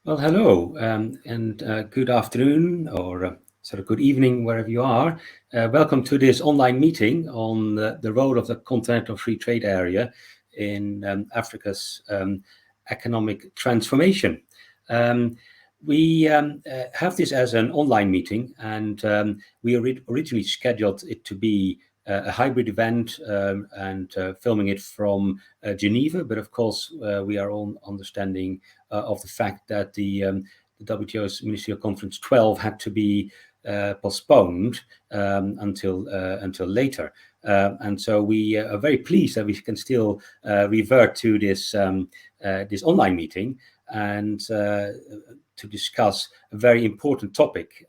Well, hello, and good afternoon or sort of good evening, wherever you are. Welcome to this online meeting on the role of the Continental Free Trade Area in Africa's economic transformation. We have this as an online meeting, and we originally scheduled it to be a hybrid event and filming it from Geneva. But of course, we are all understanding of the fact that the WTO's Ministerial Conference 12 had to be postponed until later. And so we are very pleased that we can still revert to this online meeting and to discuss a very important topic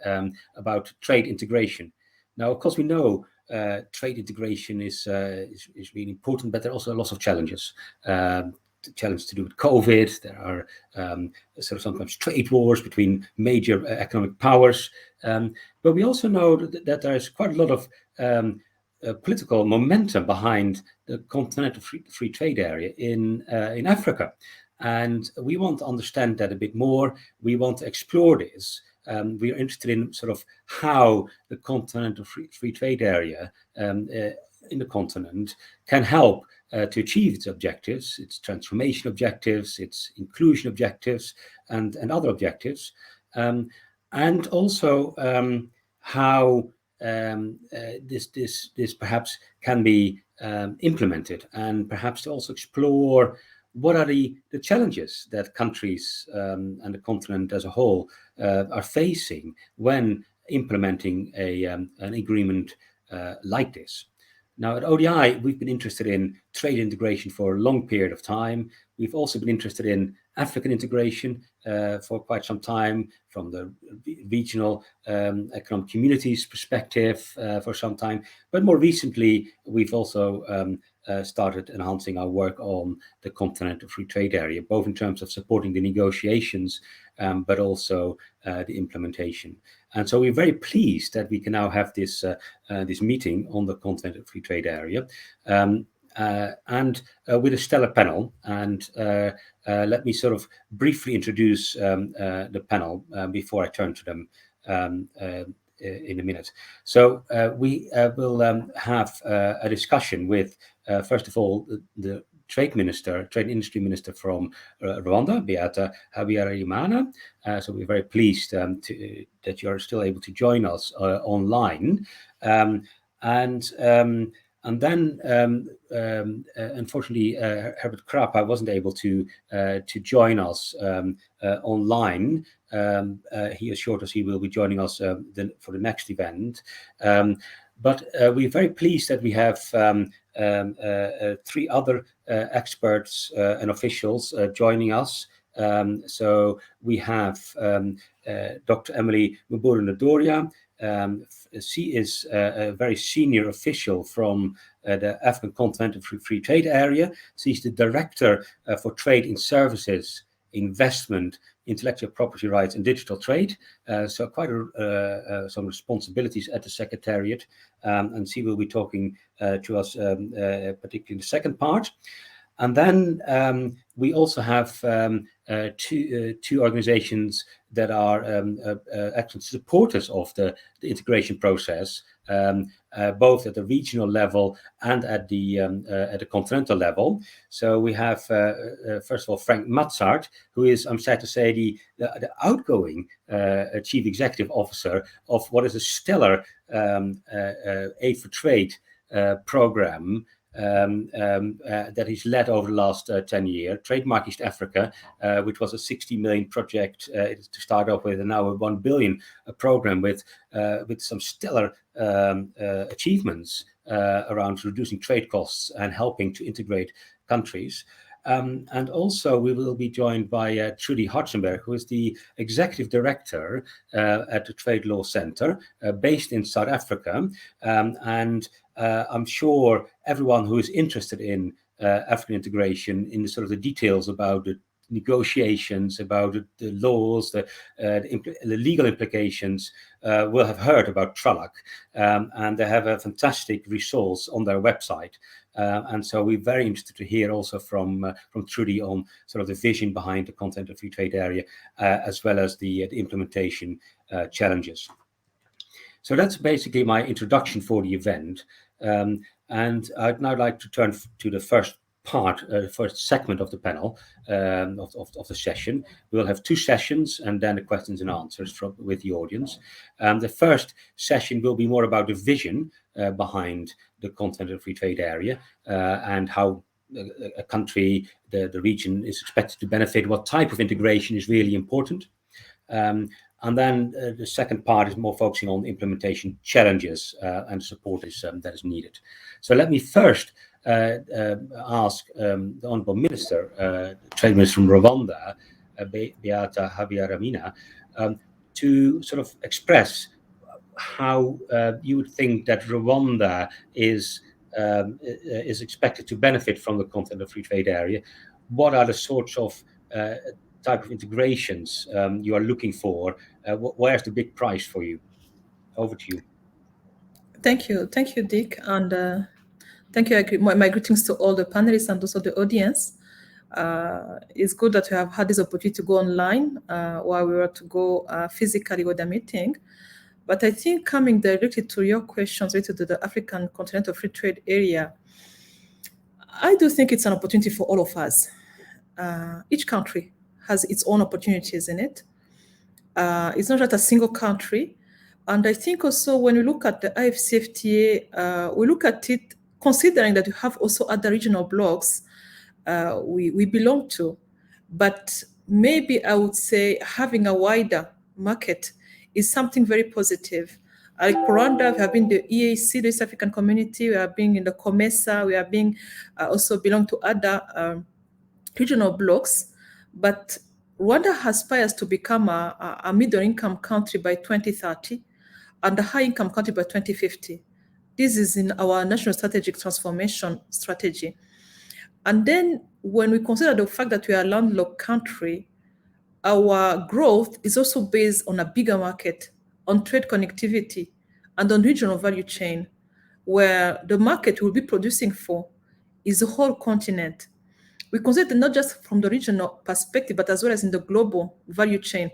about trade integration. Now, of course, we know trade integration is really important, but there are also lots of challenges. Challenges to do with COVID. There are sort of sometimes trade wars between major economic powers. But we also know that there is quite a lot of political momentum behind the Continental Free Trade Area in Africa. And we want to understand that a bit more. We want to explore this. We are interested in sort of how the Continental Free Trade Area in the continent can help to achieve its objectives, its transformation objectives, its inclusion objectives, and other objectives, and also how this perhaps can be implemented, and perhaps to also explore what are the challenges that countries and the continent as a whole are facing when implementing an agreement like this. Now, at ODI, we've been interested in trade integration for a long period of time. We've also been interested in African integration for quite some time, from the regional economic communities perspective for some time. But more recently, we've also started enhancing our work on the Continental Free Trade Area, both in terms of supporting the negotiations, but also the implementation. And so we're very pleased that we can now have this meeting on the Continental Free Trade Area, and with a stellar panel. And let me sort of briefly introduce the panel before I turn to them in a minute. So we will have a discussion with, first of all, the trade industry minister from Rwanda, Beata, Habyarimana. So we're very pleased that you're still able to join us online. And then, unfortunately, Herbert Krapa wasn't able to join us online. He assured us he will be joining us for the next event. But we're very pleased that we have three other experts and officials joining us. So we have Dr. Emily Mburu-Ndoria. She is a very senior official from the African Continental Free Trade Area. She's the Director for Trade in Services, Investment, Intellectual Property Rights and Digital Trade. So quite some responsibilities at the Secretariat. And she will be talking to us particularly in the second part. And then we also have two organizations that are actually supporters of the integration process, both at the regional level and at the continental level. So we have, first of all, Frank Matsart, who is, I'm sad to say, the outgoing Chief Executive Officer of what is a stellar Aid for Trade program that he's led over the last 10 years, Trademark East Africa, which was a 60 million project to start off with, and now a 1 billion program with some stellar achievements around reducing trade costs and helping to integrate countries. And also we will be joined by Trudy Hartzenberg, who is the Executive Director at the Trade Law Center based in South Africa. And I'm sure everyone who is interested in African integration, in the sort of the details about the negotiations, about the laws, the legal implications, will have heard about TRALAC, and they have a fantastic resource on their website. And so we're very interested to hear also from Trudy on sort of the vision behind the Continental Free Trade Area, as well as the implementation challenges. So that's basically my introduction for the event. And I'd now like to turn to the first segment of the panel, of the session. We'll have 2 sessions and then the questions and answers with the audience. The first session will be more about the vision behind the Continental Free Trade Area, and how a country, the region, is expected to benefit, what type of integration is really important. And then the second part is more focusing on implementation challenges and support that is needed. So let me first ask the Honourable Minister, Trade Minister from Rwanda, Beata Habyarimana, to sort of express how you would think that Rwanda is expected to benefit from the Continental Free Trade Area. What are the sorts of type of integrations you are looking for? Where's the big prize for you? Over to you. Thank you, Dirk, and thank you. My greetings to all the panelists and also the audience. It's good that we have had this opportunity to go online while we were to go physically with the meeting. But I think coming directly to your questions related to the African Continental Free Trade Area, I do think it's an opportunity for all of us. Each country has its own opportunities in it. It's not just a single country. And I think also when we look at the AfCFTA, we look at it considering that we have also other regional blocs we belong to. But maybe I would say having a wider market is something very positive. Like Rwanda, we have been the EAC, the East African Community, we have been in the COMESA, we have been also belong to other regional blocs. But Rwanda aspires to become a middle-income country by 2030 and a high-income country by 2050. This is in our national strategic transformation strategy. And then when we consider the fact that we are a landlocked country, our growth is also based on a bigger market, on trade connectivity, and on regional value chain, where the market we'll be producing for is the whole continent. We consider not just from the regional perspective, but as well as in the global value chain,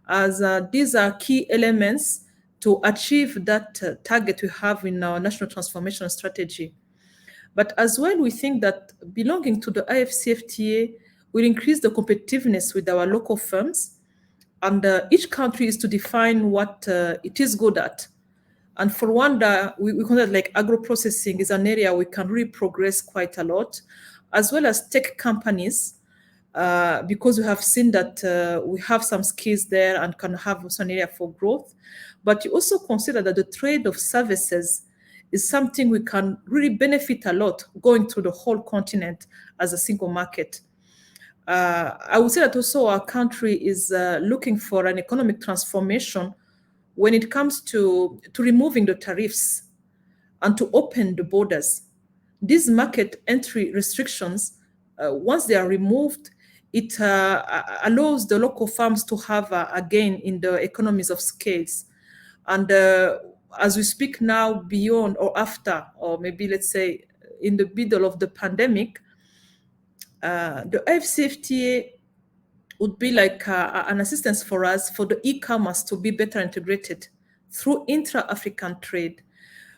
as these are key elements to achieve that target we have in our national transformation strategy. But as well, we think that belonging to the AfCFTA will increase the competitiveness with our local firms, and each country is to define what it is good at. And for Rwanda, we consider like agro-processing is an area we can really progress quite a lot, as well as tech companies, because we have seen that we have some skills there and can have also an area for growth. But you also consider that the trade of services is something we can really benefit a lot going through the whole continent as a single market. I would say that also our country is looking for an economic transformation when it comes to removing the tariffs and to open the borders. These market entry restrictions, once they are removed, it allows the local farms to have a gain in the economies of scales. And as we speak now, beyond or after, or maybe let's say in the middle of the pandemic, the AfCFTA would be like an assistance for us for the e-commerce to be better integrated through intra-African trade.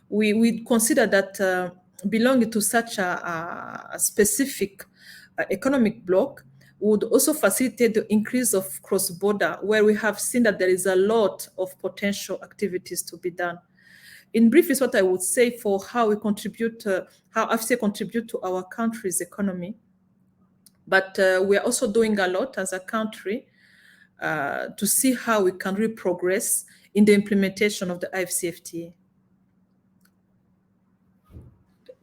We consider that belonging to such a specific economic bloc would also facilitate the increase of cross-border, where we have seen that there is a lot of potential activities to be done. In brief, is what I would say for how we contribute, how AfCFTA contribute to our country's economy. But we are also doing a lot as a country to see how we can really progress in the implementation of the AfCFTA.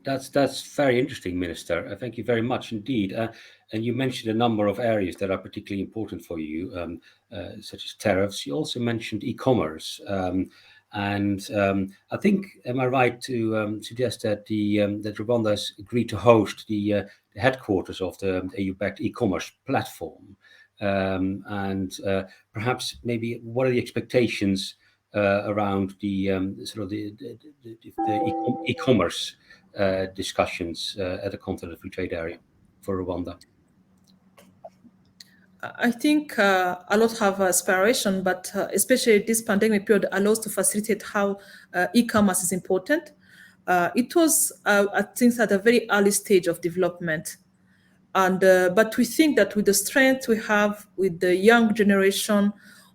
That's very interesting, Minister. Thank you very much indeed. And you mentioned a number of areas that are particularly important for you, such as tariffs. You also mentioned e-commerce. And I think, am I right to suggest that that Rwanda has agreed to host the headquarters of the EU-backed e-commerce platform? And perhaps maybe what are the expectations around the sort of the e-commerce discussions at the Continental Free Trade Area for Rwanda? I think a lot have aspiration, but especially this pandemic period allows to facilitate how e-commerce is important. It was, I think, at a very early stage of development. And but we think that with the strength we have with the young generation,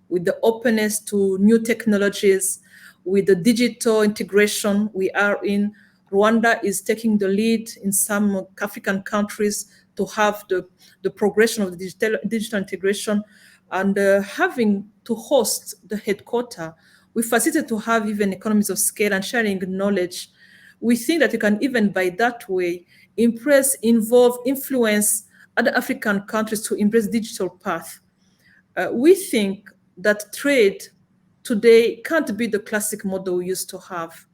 with the openness to new technologies, with the digital integration we are in, Rwanda is taking the lead in some African countries to have the progression of the digital integration, and having to host the headquarter, we facilitate to have even economies of scale and sharing knowledge. We think that you can even by that way impress, involve, influence other African countries to embrace digital path. We think that trade today can't be the classic model we used to have.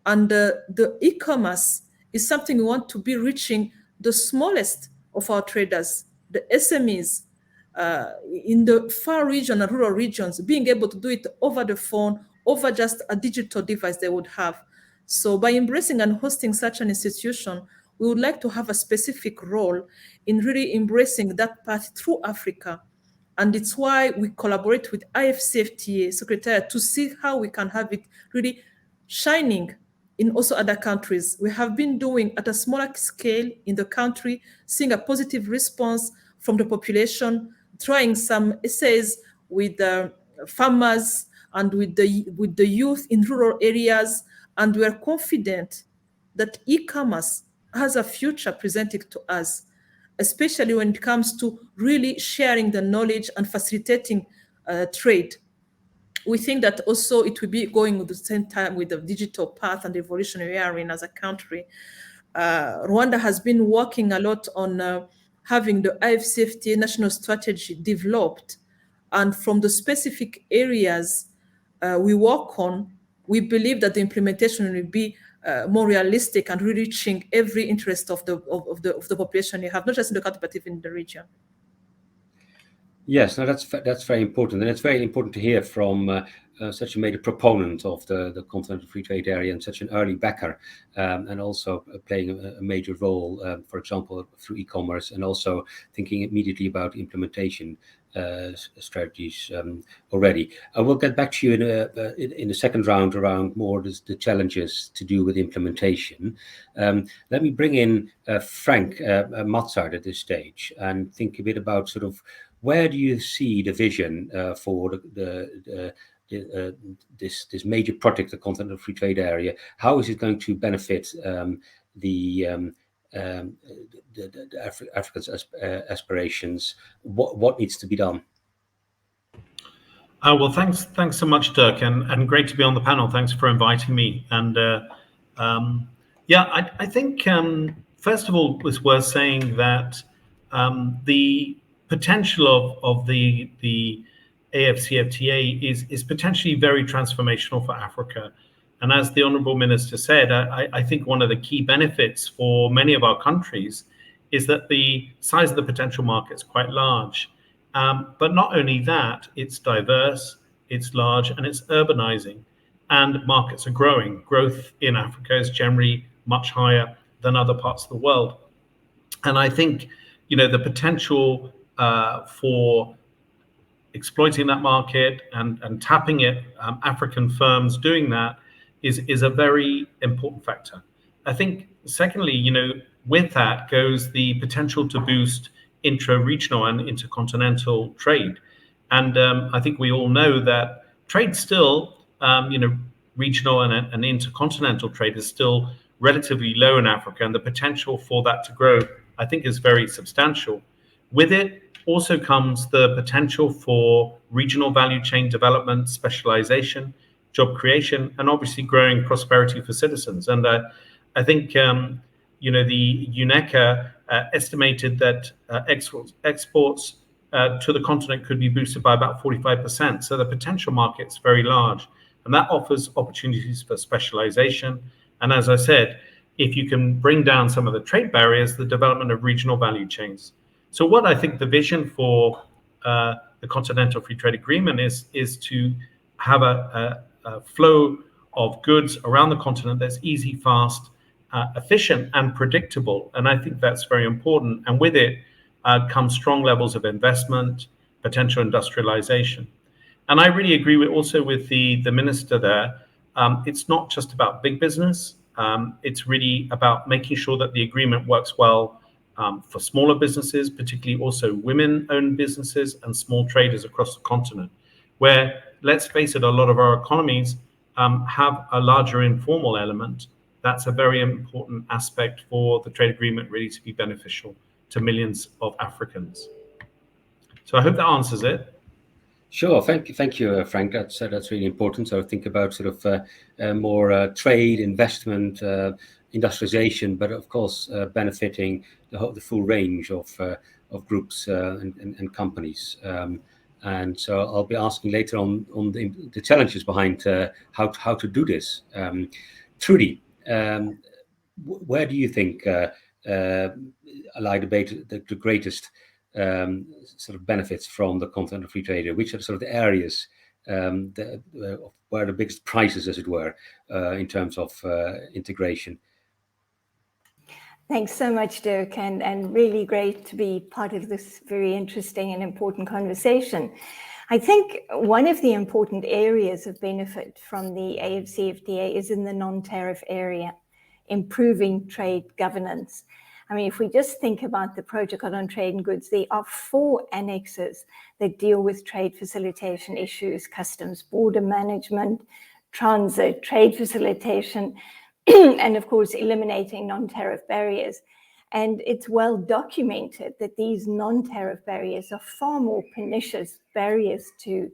And the e-commerce is something we want to be reaching the smallest of our traders, the SMEs, in the far region and rural regions, being able to do it over the phone, over just a digital device they would have. So by embracing and hosting such an institution, we would like to have a specific role in really embracing that path through Africa. And it's why we collaborate with AfCFTA Secretariat to see how we can have it really shining in also other countries. We have been doing at a smaller scale in the country, seeing a positive response from the population, trying some essays with farmers and with the youth in rural areas. And we are confident that e-commerce has a future presented to us, especially when it comes to really sharing the knowledge and facilitating trade. We think that also it will be going at the same time with the digital path and the evolution we are in as a country. Rwanda has been working a lot on having the AfCFTA national strategy developed. And from the specific areas we work on, we believe that the implementation will be more realistic and really reaching every interest of the population you have, not just in the country, but even in the region. Yes, no, that's very important, and it's very important to hear from such a major proponent of the Continental Free Trade Area and such an early backer, and also playing a major role, for example, through e-commerce, and also thinking immediately about implementation strategies already. I will get back to you in the second round around more the challenges to do with implementation. Let me bring in Frank Matsard at this stage and think a bit about sort of where do you see the vision for this major project, the Continental Free Trade Area? How is it going to benefit Africa's aspirations? What needs to be done? Well, thanks so much, Dirk, and great to be on the panel. Thanks for inviting me. And yeah, I think first of all, it's worth saying that the potential of the AfCFTA is potentially very transformational for Africa. And as the Honourable Minister said, I think one of the key benefits for many of our countries is that the size of the potential market is quite large. But not only that, it's diverse, it's large, and it's urbanizing, and markets are growing. Growth in Africa is generally much higher than other parts of the world. And I think, the potential for exploiting that market and tapping it, African firms doing that is a very important factor. I think, secondly, with that goes the potential to boost intra-regional and intercontinental trade. And I think we all know that trade still, regional and intercontinental trade is still relatively low in Africa, and the potential for that to grow, I think, is very substantial. With it also comes the potential for regional value chain development, specialization, job creation, and obviously growing prosperity for citizens. And I think, the UNECA estimated that exports to the continent could be boosted by about 45%. So the potential market's very large, and that offers opportunities for specialization. And as I said, if you can bring down some of the trade barriers, the development of regional value chains. So what I think the vision for the Continental Free Trade Agreement is to have a flow of goods around the continent that's easy, fast, efficient, and predictable. And I think that's very important. And with it come strong levels of investment, potential industrialization. And I really agree with the minister there. It's not just about big business. It's really about making sure that the agreement works well for smaller businesses, particularly also women-owned businesses and small traders across the continent, where, let's face it, a lot of our economies have a larger informal element. That's a very important aspect for the trade agreement really to be beneficial to millions of Africans. So I hope that answers it. Sure, thank you, Frank. That's really important. So think about sort of more trade, investment, industrialization, but of course benefiting the full range of groups and companies. And so I'll be asking later on the challenges behind how to do this. Trudy, where do you think lie the greatest sort of benefits from the Continental Free Trade? Which are sort of the areas where the biggest prizes, as it were, in terms of integration? Thanks so much, Dirk, and really great to be part of this very interesting and important conversation. I think one of the important areas of benefit from the AfCFTA is in the non-tariff area, improving trade governance. I mean, if we just think about the Protocol on Trade and Goods, there are 4 annexes that deal with trade facilitation issues: customs, border management, transit, trade facilitation, and of course, eliminating non-tariff barriers. And it's well documented that these non-tariff barriers are far more pernicious barriers to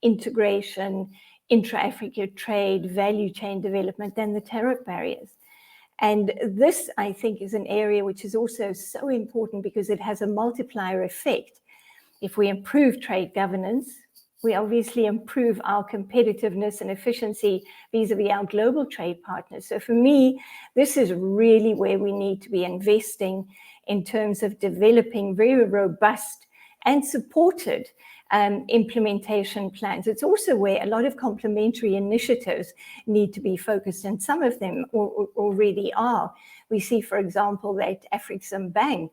integration, intra-Africa trade, value chain development than the tariff barriers. And this, I think, is an area which is also so important because it has a multiplier effect. If we improve trade governance, we obviously improve our competitiveness and efficiency vis-a-vis our global trade partners. So for me, this is really where we need to be investing in terms of developing very robust and supported implementation plans. It's also where a lot of complementary initiatives need to be focused, and some of them already are. We see, for example, that Afreximbank,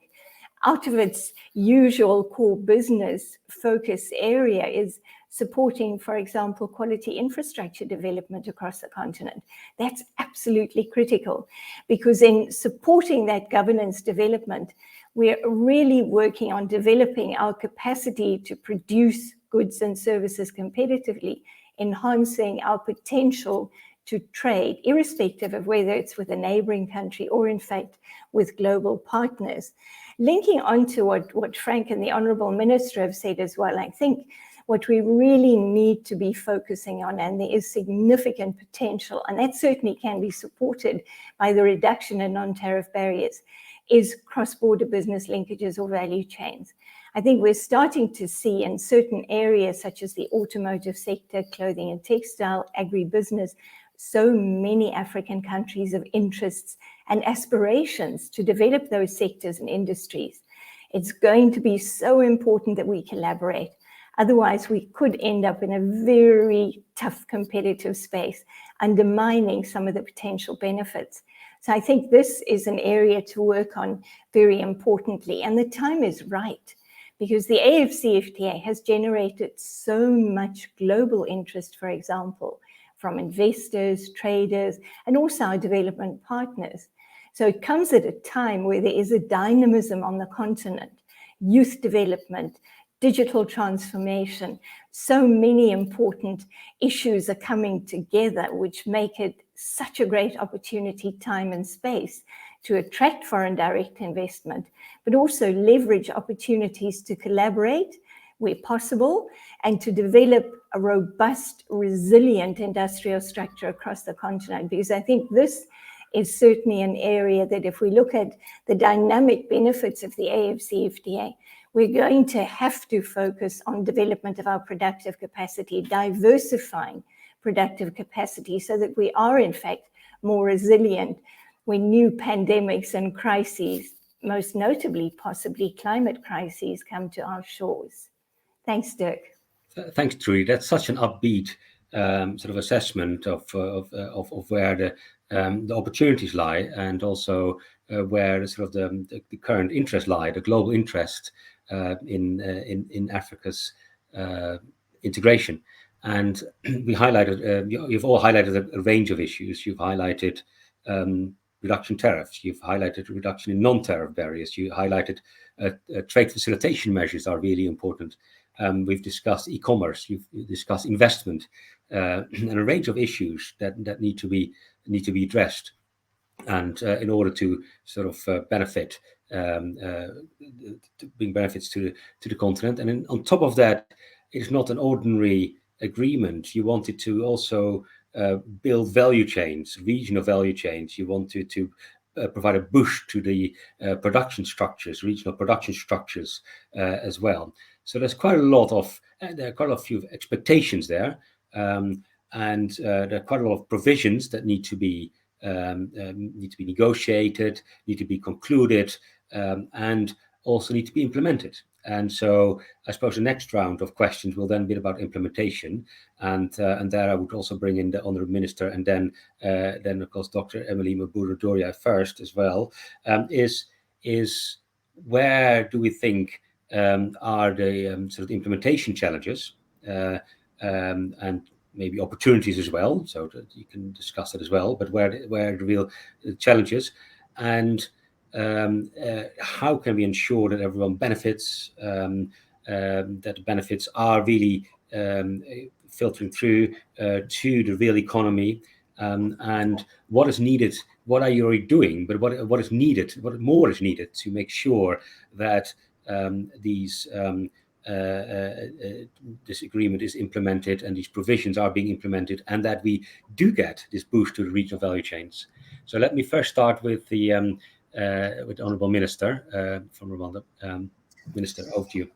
out of its usual core business focus area, is supporting, for example, quality infrastructure development across the continent. That's absolutely critical, because in supporting that governance development, we're really working on developing our capacity to produce goods and services competitively, enhancing our potential to trade, irrespective of whether it's with a neighboring country or, in fact, with global partners. Linking on to what Frank and the Honourable Minister have said as well, I think what we really need to be focusing on, and there is significant potential, and that certainly can be supported by the reduction in non-tariff barriers, is cross-border business linkages or value chains. I think we're starting to see in certain areas such as the automotive sector, clothing and textile, agribusiness, so many African countries of interests and aspirations to develop those sectors and industries. It's going to be so important that we collaborate. Otherwise, we could end up in a very tough competitive space, undermining some of the potential benefits. So I think this is an area to work on very importantly. And the time is right, because the AfCFTA has generated so much global interest, for example, from investors, traders, and also our development partners. So it comes at a time where there is a dynamism on the continent, youth development, digital transformation. So many important issues are coming together, which make it such a great opportunity, time and space, to attract foreign direct investment, but also leverage opportunities to collaborate where possible and to develop a robust, resilient industrial structure across the continent. Because I think this is certainly an area that, if we look at the dynamic benefits of the AfCFTA, we're going to have to focus on development of our productive capacity, diversifying productive capacity so that we are, in fact, more resilient when new pandemics and crises, most notably possibly climate crises, come to our shores. Thanks, Dirk. Thanks, Trudy. That's such an upbeat sort of assessment of where the opportunities lie, and also where sort of the current interest lie, the global interest in Africa's integration. And we highlighted, you've all highlighted a range of issues. You've highlighted reduction tariffs. You've highlighted reduction in non-tariff barriers. You highlighted trade facilitation measures are really important. We've discussed e-commerce. You've discussed investment, and a range of issues that need to be addressed, and in order to sort of benefit, to bring benefits to the continent. And then on top of that, it's not an ordinary agreement. You wanted to also build value chains, regional value chains. You wanted to provide a boost to the production structures, regional production structures as well. So there's quite a lot of few expectations there, and there are quite a lot of provisions that need to be negotiated, need to be concluded, and also need to be implemented. And so I suppose the next round of questions will then be about implementation, and there I would also bring in the Honourable Minister, and then of course Dr. Emily Mburu-Ndoria first as well. Is where do we think are the sort of implementation challenges, and maybe opportunities as well, so that you can discuss it as well, but where the real challenges, and how can we ensure that everyone benefits, that the benefits are really filtering through to the real economy, and what is needed, what are you already doing, but what is needed, what more is needed to make sure that this agreement is implemented and these provisions are being implemented, and that we do get this boost to the regional value chains. So let me first start with the Honourable Minister from Rwanda. Minister, over to you.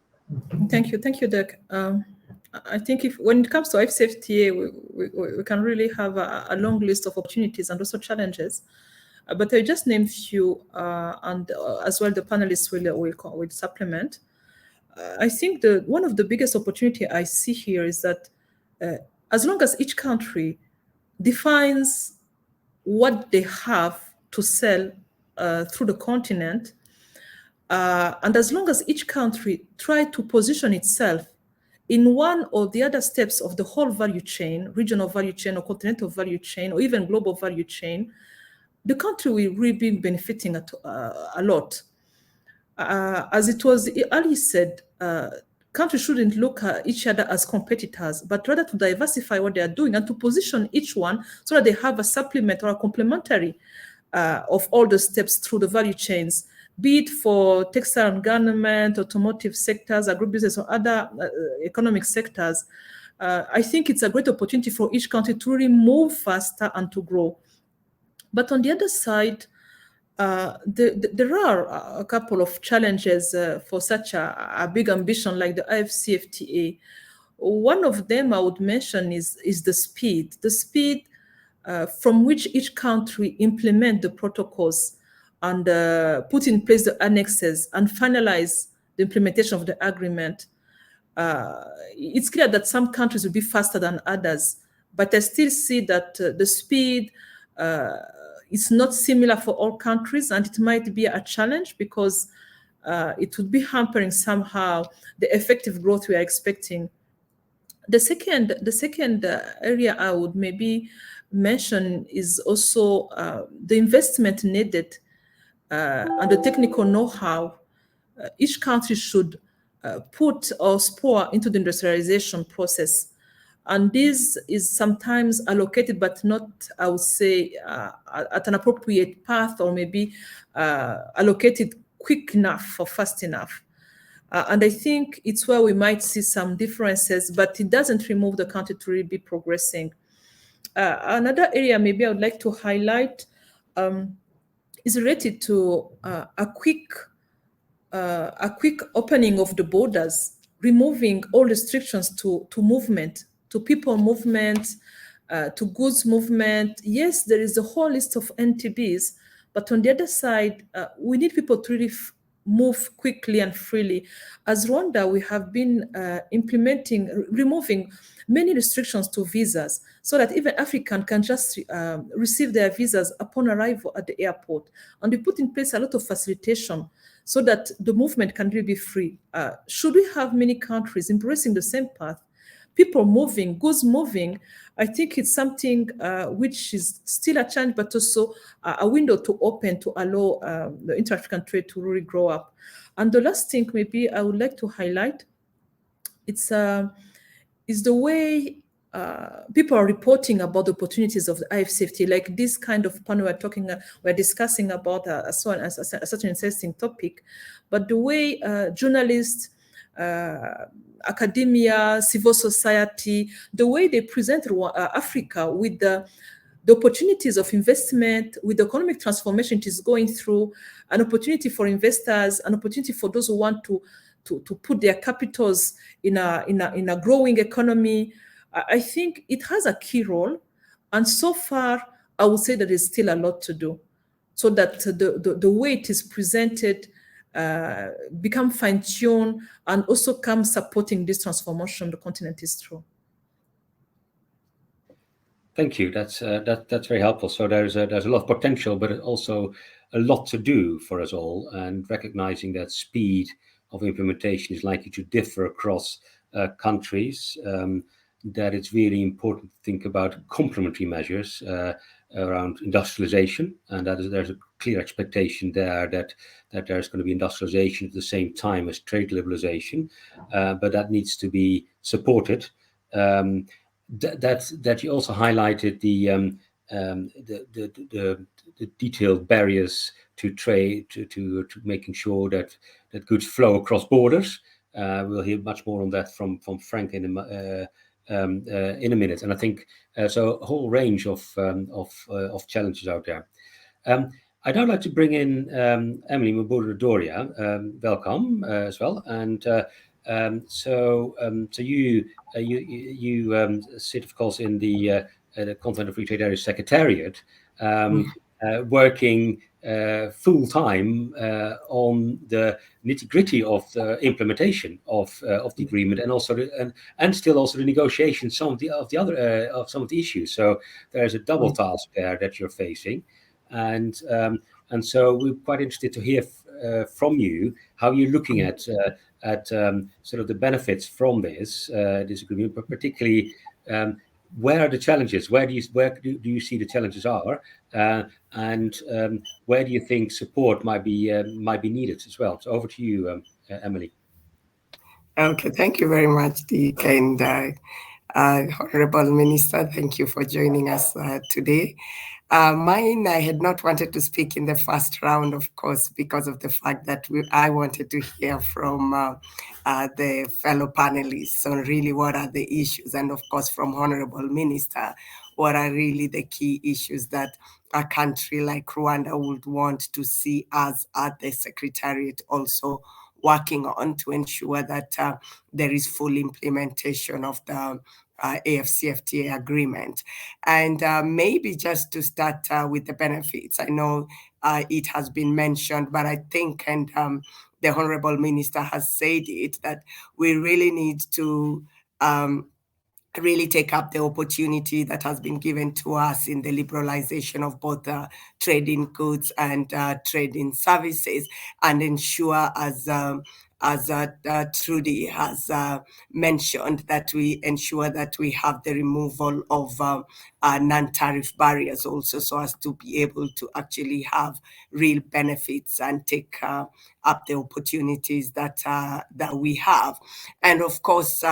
Thank you, Dirk. I think when it comes to AfCFTA, we can really have a long list of opportunities and also challenges. But I just named few, and as well the panelists will supplement. I think one of the biggest opportunity I see here is that as long as each country defines what they have to sell through the continent, and as long as each country try to position itself in one or the other steps of the whole value chain, regional value chain or continental value chain, or even global value chain, the country will really be benefiting a lot. As it was earlier said, countries shouldn't look at each other as competitors, but rather to diversify what they are doing and to position each one so that they have a supplement or a complementary of all the steps through the value chains, be it for textile and garment, automotive sectors, agribusiness, or other economic sectors. I think it's a great opportunity for each country to really move faster and to grow. But on the other side, there are a couple of challenges for such a big ambition like the AfCFTA. One of them I would mention is the speed. The speed from which each country implement the protocols and put in place the annexes and finalize the implementation of the agreement. It's clear that some countries will be faster than others, but I still see that the speed is not similar for all countries, and it might be a challenge because it would be hampering somehow the effective growth we are expecting. The second area I would maybe mention is also the investment needed and the technical know-how each country should put or spur into the industrialization process. And this is sometimes allocated, but not, I would say, at an appropriate path, or maybe allocated quick enough or fast enough. And I think it's where we might see some differences, but it doesn't remove the country to really be progressing. Another area maybe I would like to highlight is related to a quick opening of the borders, removing all restrictions to movement, to people movement, to goods movement. Yes, there is a whole list of NTBs, but on the other side, we need people to really move quickly and freely. As Rwanda, we have been removing many restrictions to visas so that even African can just receive their visas upon arrival at the airport. And we put in place a lot of facilitation so that the movement can really be free. Should we have many countries embracing the same path, people moving, goods moving, I think it's something which is still a challenge, but also a window to open to allow the inter-African trade to really grow up. And the last thing maybe I would like to highlight, is the way people are reporting about the opportunities of the AfCFTA, like this kind of panel we're discussing about such an interesting topic, but the way journalists, academia, civil society, the way they present Africa with the opportunities of investment, with the economic transformation it is going through, an opportunity for investors, an opportunity for those who want to put their capitals in a growing economy. I think it has a key role. And so far, I would say that there's still a lot to do so that the way it is presented become fine-tuned and also come supporting this transformation the continent is through. Thank you. That's very helpful. So there's a lot of potential, but also a lot to do for us all, and recognizing that speed of implementation is likely to differ across countries. That it's really important to think about complementary measures around industrialization, and there's a clear expectation there that there's going to be industrialization at the same time as trade liberalization, but that needs to be supported. That you also highlighted the detailed barriers to trade, to making sure that goods flow across borders. We'll hear much more on that from Frank in a minute, and I think so a whole range of challenges out there. I'd now like to bring in Emily Mburu-Ndoria. Welcome as well, and so you sit, of course, in the Continental Free Trade Area Secretariat, working full time on the nitty-gritty of the implementation of the agreement, and also and still also the negotiation some of the issues. So there's a double task there that you're facing, and so we're quite interested to hear from you how you're looking at sort of the benefits from this agreement, but particularly where are the challenges? Where do you see the challenges are, and where do you think support might be needed as well? So over to you, Emily. Okay, thank you very much, Dirk, and Honorable Minister. Thank you for joining us today. I had not wanted to speak in the first round, of course, because of the fact that I wanted to hear from the fellow panelists on really what are the issues, and of course from Honorable Minister, what are really the key issues that a country like Rwanda would want to see us at the Secretariat also working on to ensure that there is full implementation of the AfCFTA agreement. And maybe just to start with the benefits, I know it has been mentioned, but I think, and the Honorable Minister has said it, that we really need to really take up the opportunity that has been given to us in the liberalization of both trade in goods and trade in services, and ensure, as Trudy has mentioned, that we ensure that we have the removal of non-tariff barriers also, so as to be able to actually have real benefits and take up the opportunities that we have. And of course,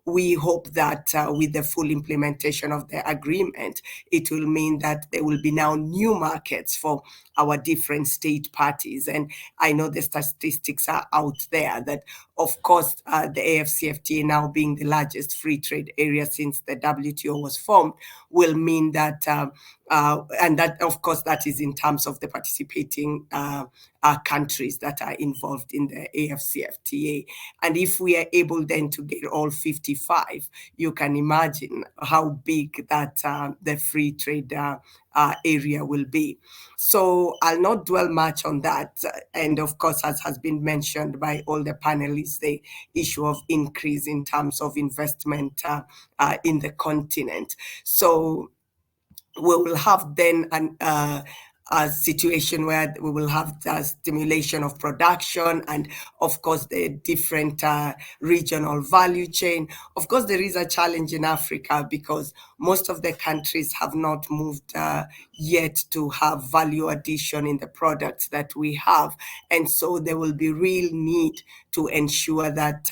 we hope that with the full implementation of the agreement, it will mean that there will be now new markets for our different state parties. And I know the statistics are out there that, of course, the AfCFTA now being the largest free trade area since the WTO was formed, will mean that and that, of course, that is in terms of the participating countries that are involved in the AfCFTA. And if we are able then to get all 55, you can imagine how big that the free trade area will be. So I'll not dwell much on that. And of course, as has been mentioned by all the panelists, the issue of increase in terms of investment in the continent. So we will have then a situation where we will have the stimulation of production and, of course, the different regional value chain. Of course, there is a challenge in Africa because most of the countries have not moved yet to have value addition in the products that we have. And so there will be real need to ensure that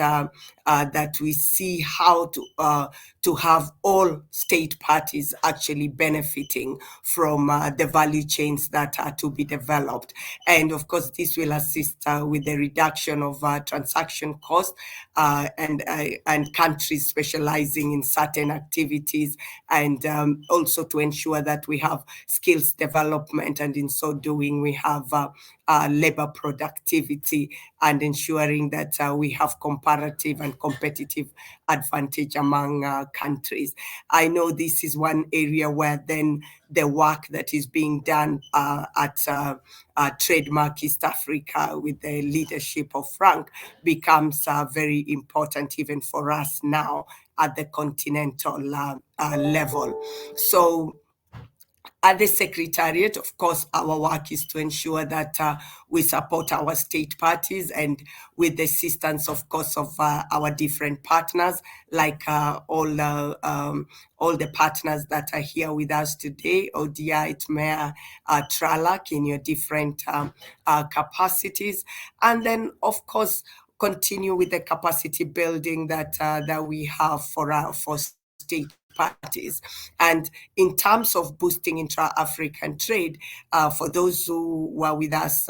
that we see how to have all state parties actually benefiting from the value chains that are to be developed. And of course, this will assist with the reduction of transaction costs and countries specializing in certain activities, and also to ensure that we have skills development, and in so doing we have labor productivity and ensuring that we have comparative and competitive advantage among countries. I know this is one area where then the work that is being done at Trademark East Africa with the leadership of Frank becomes very important even for us now at the continental level. So at the Secretariat, of course, our work is to ensure that we support our state parties, and with the assistance, of course, of our different partners, like all the partners that are here with us today, ODI, ITMEA, TRALAC, in your different capacities. And then, of course, continue with the capacity building that we have for state parties. And in terms of boosting intra-African trade, for those who were with us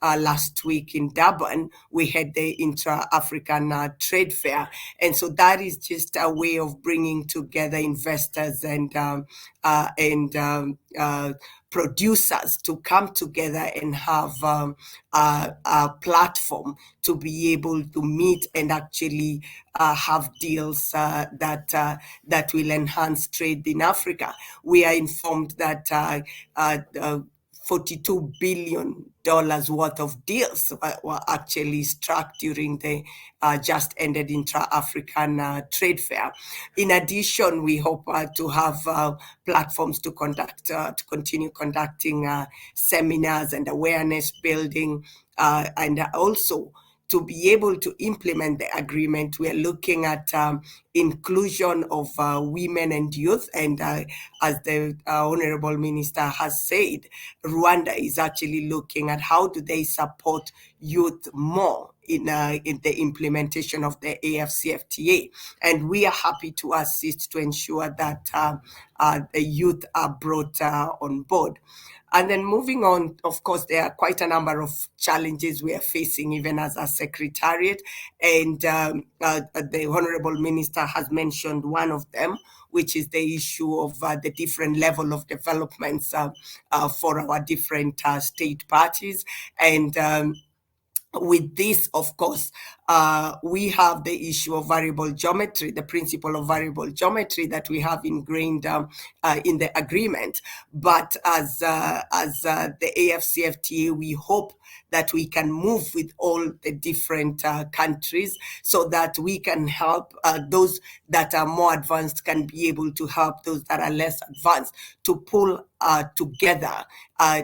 last week in Durban, we had the intra-African trade fair. And so that is just a way of bringing together investors and producers to come together and have a platform to be able to meet and actually have deals that will enhance trade in Africa. We are informed that $42 billion worth of deals were actually struck during the just ended intra-African trade fair. In addition, we hope to have platforms to conduct, to continue conducting seminars and awareness building, and also to be able to implement the agreement. We are looking at inclusion of women and youth. And as the Honorable Minister has said, Rwanda is actually looking at how do they support youth more in the implementation of the AfCFTA. And we are happy to assist to ensure that the youth are brought on board. And then moving on, of course, there are quite a number of challenges we are facing even as a Secretariat. And the Honorable Minister has mentioned one of them, which is the issue of the different level of developments for our different state parties. And with this, of course, we have the issue of variable geometry, the principle of variable geometry that we have ingrained in the agreement. But as the AfCFTA, we hope that we can move with all the different countries so that we can help those that are more advanced can be able to help those that are less advanced to pull together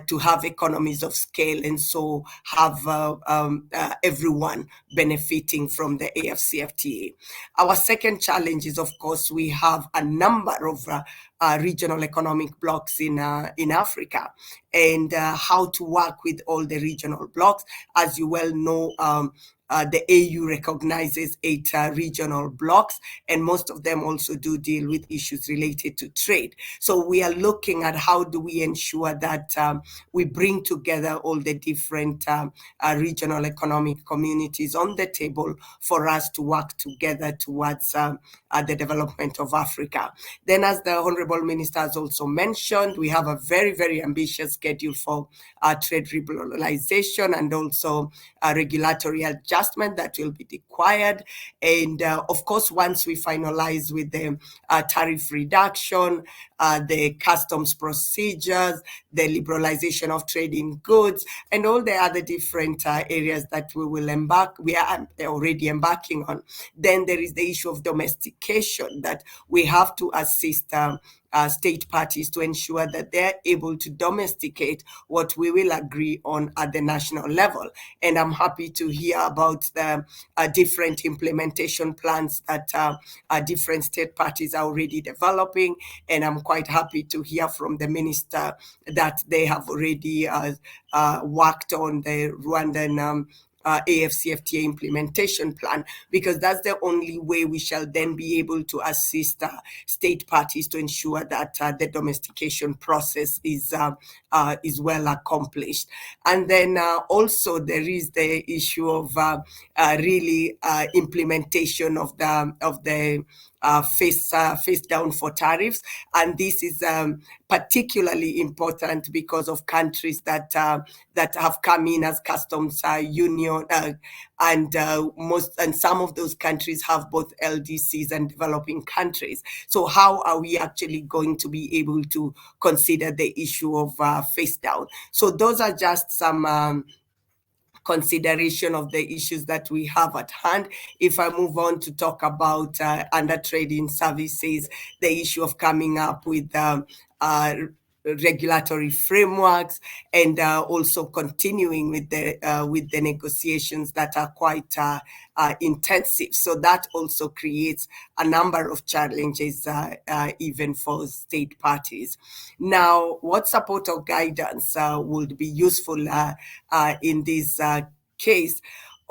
to have economies of scale, and so have everyone benefiting from the AfCFTA. Our second challenge is, of course, we have a number of regional economic blocks in Africa, and how to work with all the regional blocks. As you well know, the AU recognizes 8 regional blocks, and most of them also do deal with issues related to trade. So we are looking at how do we ensure that we bring together all the different regional economic communities on the table for us to work together towards the development of Africa. Then, as the Honorable Honorable Minister has also mentioned, we have a very, very ambitious schedule for trade liberalization and also a regulatory adjustment that will be required. And of course, once we finalize with the tariff reduction, the customs procedures, the liberalization of trade in goods, and all the other different areas that we are already embarking on, then there is the issue of domestication, that we have to assist state parties to ensure that they're able to domesticate what we will agree on at the national level. And I'm happy to hear about the different implementation plans that different state parties are already developing. And I'm quite happy to hear from the minister that they have already worked on the Rwandan AfCFTA implementation plan, because that's the only way we shall then be able to assist state parties to ensure that the domestication process is well accomplished. And then also there is the issue of really implementation of the face down for tariffs, and this is particularly important because of countries that have come in as customs union, and some of those countries have both LDCs and developing countries. So how are we actually going to be able to consider the issue of face down? So those are just some consideration of the issues that we have at hand. If I move on to talk about under trading services, the issue of coming up with regulatory frameworks, and also continuing with the negotiations that are quite intensive. So that also creates a number of challenges even for state parties. Now, what support or guidance would be useful in this case?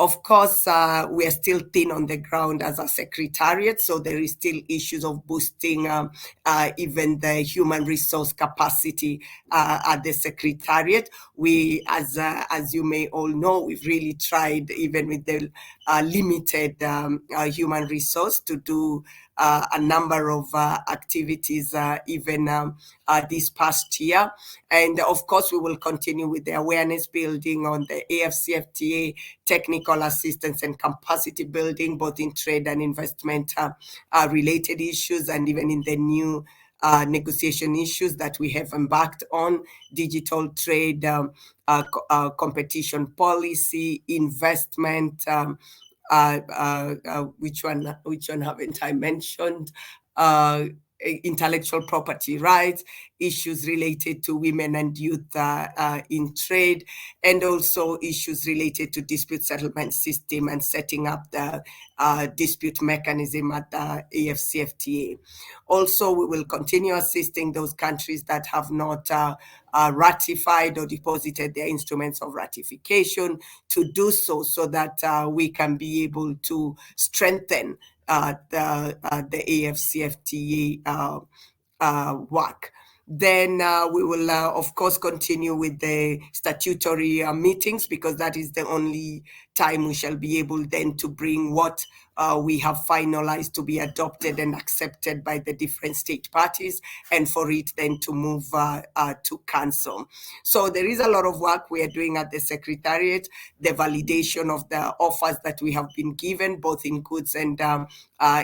Of course, we are still thin on the ground as a secretariat, so there is still issues of boosting even the human resource capacity at the secretariat. We, as you may all know, we've really tried, even with the limited human resource, to do a number of activities even this past year. And of course, we will continue with the awareness building on the AfCFTA, technical assistance and capacity building, both in trade and investment related issues, and even in the new negotiation issues that we have embarked on: digital trade, competition policy, investment, which one haven't I mentioned? Intellectual property rights, issues related to women and youth in trade, and also issues related to dispute settlement system and setting up the dispute mechanism at the AfCFTA. Also, we will continue assisting those countries that have not ratified or deposited their instruments of ratification to do so, so that we can be able to strengthen the AfCFTA work. Then we will, of course, continue with the statutory meetings, because that is the only time we shall be able then to bring what we have finalized to be adopted and accepted by the different state parties, and for it then to move to council. So there is a lot of work we are doing at the Secretariat, the validation of the offers that we have been given, both in goods and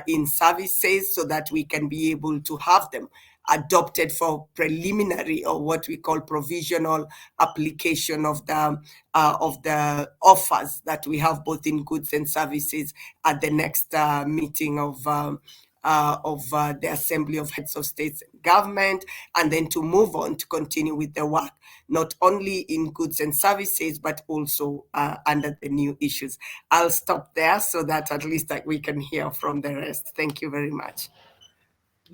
in services, so that we can be able to have them adopted for preliminary, or what we call provisional application of the offers that we have both in goods and services at the next meeting of the Assembly of Heads of States and Government, and then to move on to continue with the work, not only in goods and services, but also under the new issues. I'll stop there so that at least we can hear from the rest. Thank you very much.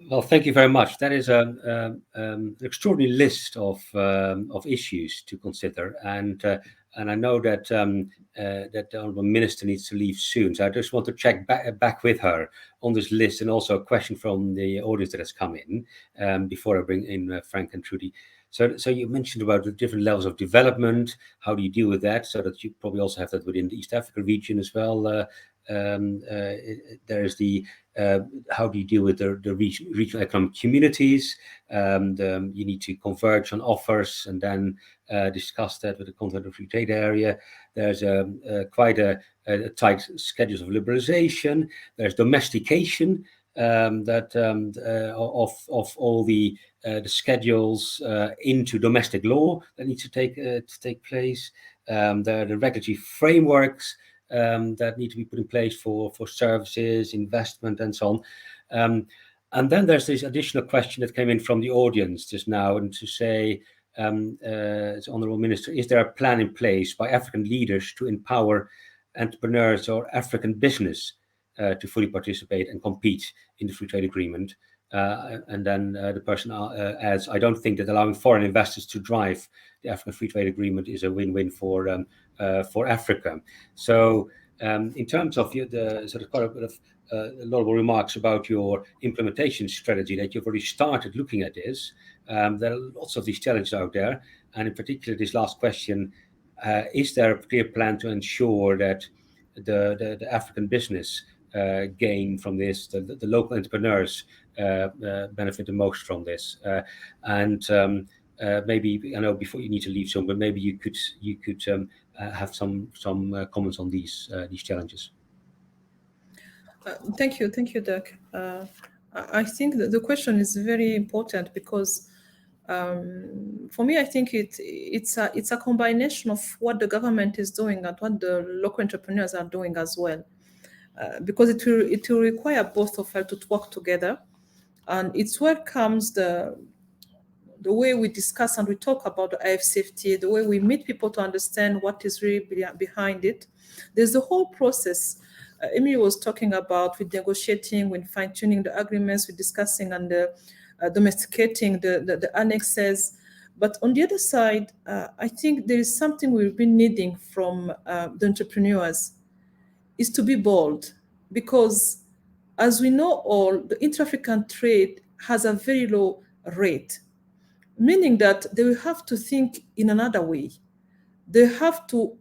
Well, thank you very much. That is an extraordinary list of issues to consider, and I know that that the Honourable Minister needs to leave soon. So I just want to check back with her on this list, and also a question from the audience that has come in before I bring in Frank and Trudy. So you mentioned about the different levels of development. How do you deal with that? So that you probably also have that within the East Africa region as well. There's the how do you deal with the regional economic communities? You need to converge on offers and then discuss that with the Continental Free Trade Area. There's quite a tight schedules of liberalization. There's domestication of all the schedules into domestic law that needs to take place. The regulatory frameworks that need to be put in place for services, investment, and so on. And then there's this additional question that came in from the audience just now, and to say, Honourable Minister, is there a plan in place by African leaders to empower entrepreneurs or African business to fully participate and compete in the free trade agreement? And then the person adds, I don't think that allowing foreign investors to drive the African Free Trade Agreement is a win-win for Africa. So in terms of the sort of quite a bit of laudable remarks about your implementation strategy, that you've already started looking at this, there are lots of these challenges out there. And in particular, this last question, is there a clear plan to ensure that the African business gain from this, the local entrepreneurs benefit the most from this? Maybe, I know before you need to leave soon, but maybe you could have some comments on these challenges. Thank you, Dirk. I think that the question is very important because for me, I think it's a combination of what the government is doing and what the local entrepreneurs are doing as well, because it will require both of us to work together, and it's where comes the way we discuss and we talk about the AfCFTA, the way we meet people to understand what is really behind it. There's the whole process Emily was talking about with negotiating, with fine-tuning the agreements, with discussing and domesticating the annexes. But on the other side, I think there is something we've been needing from the entrepreneurs is to be bold, because as we know all, the intra-African trade has a very low rate, meaning that they will have to think in another way. They have to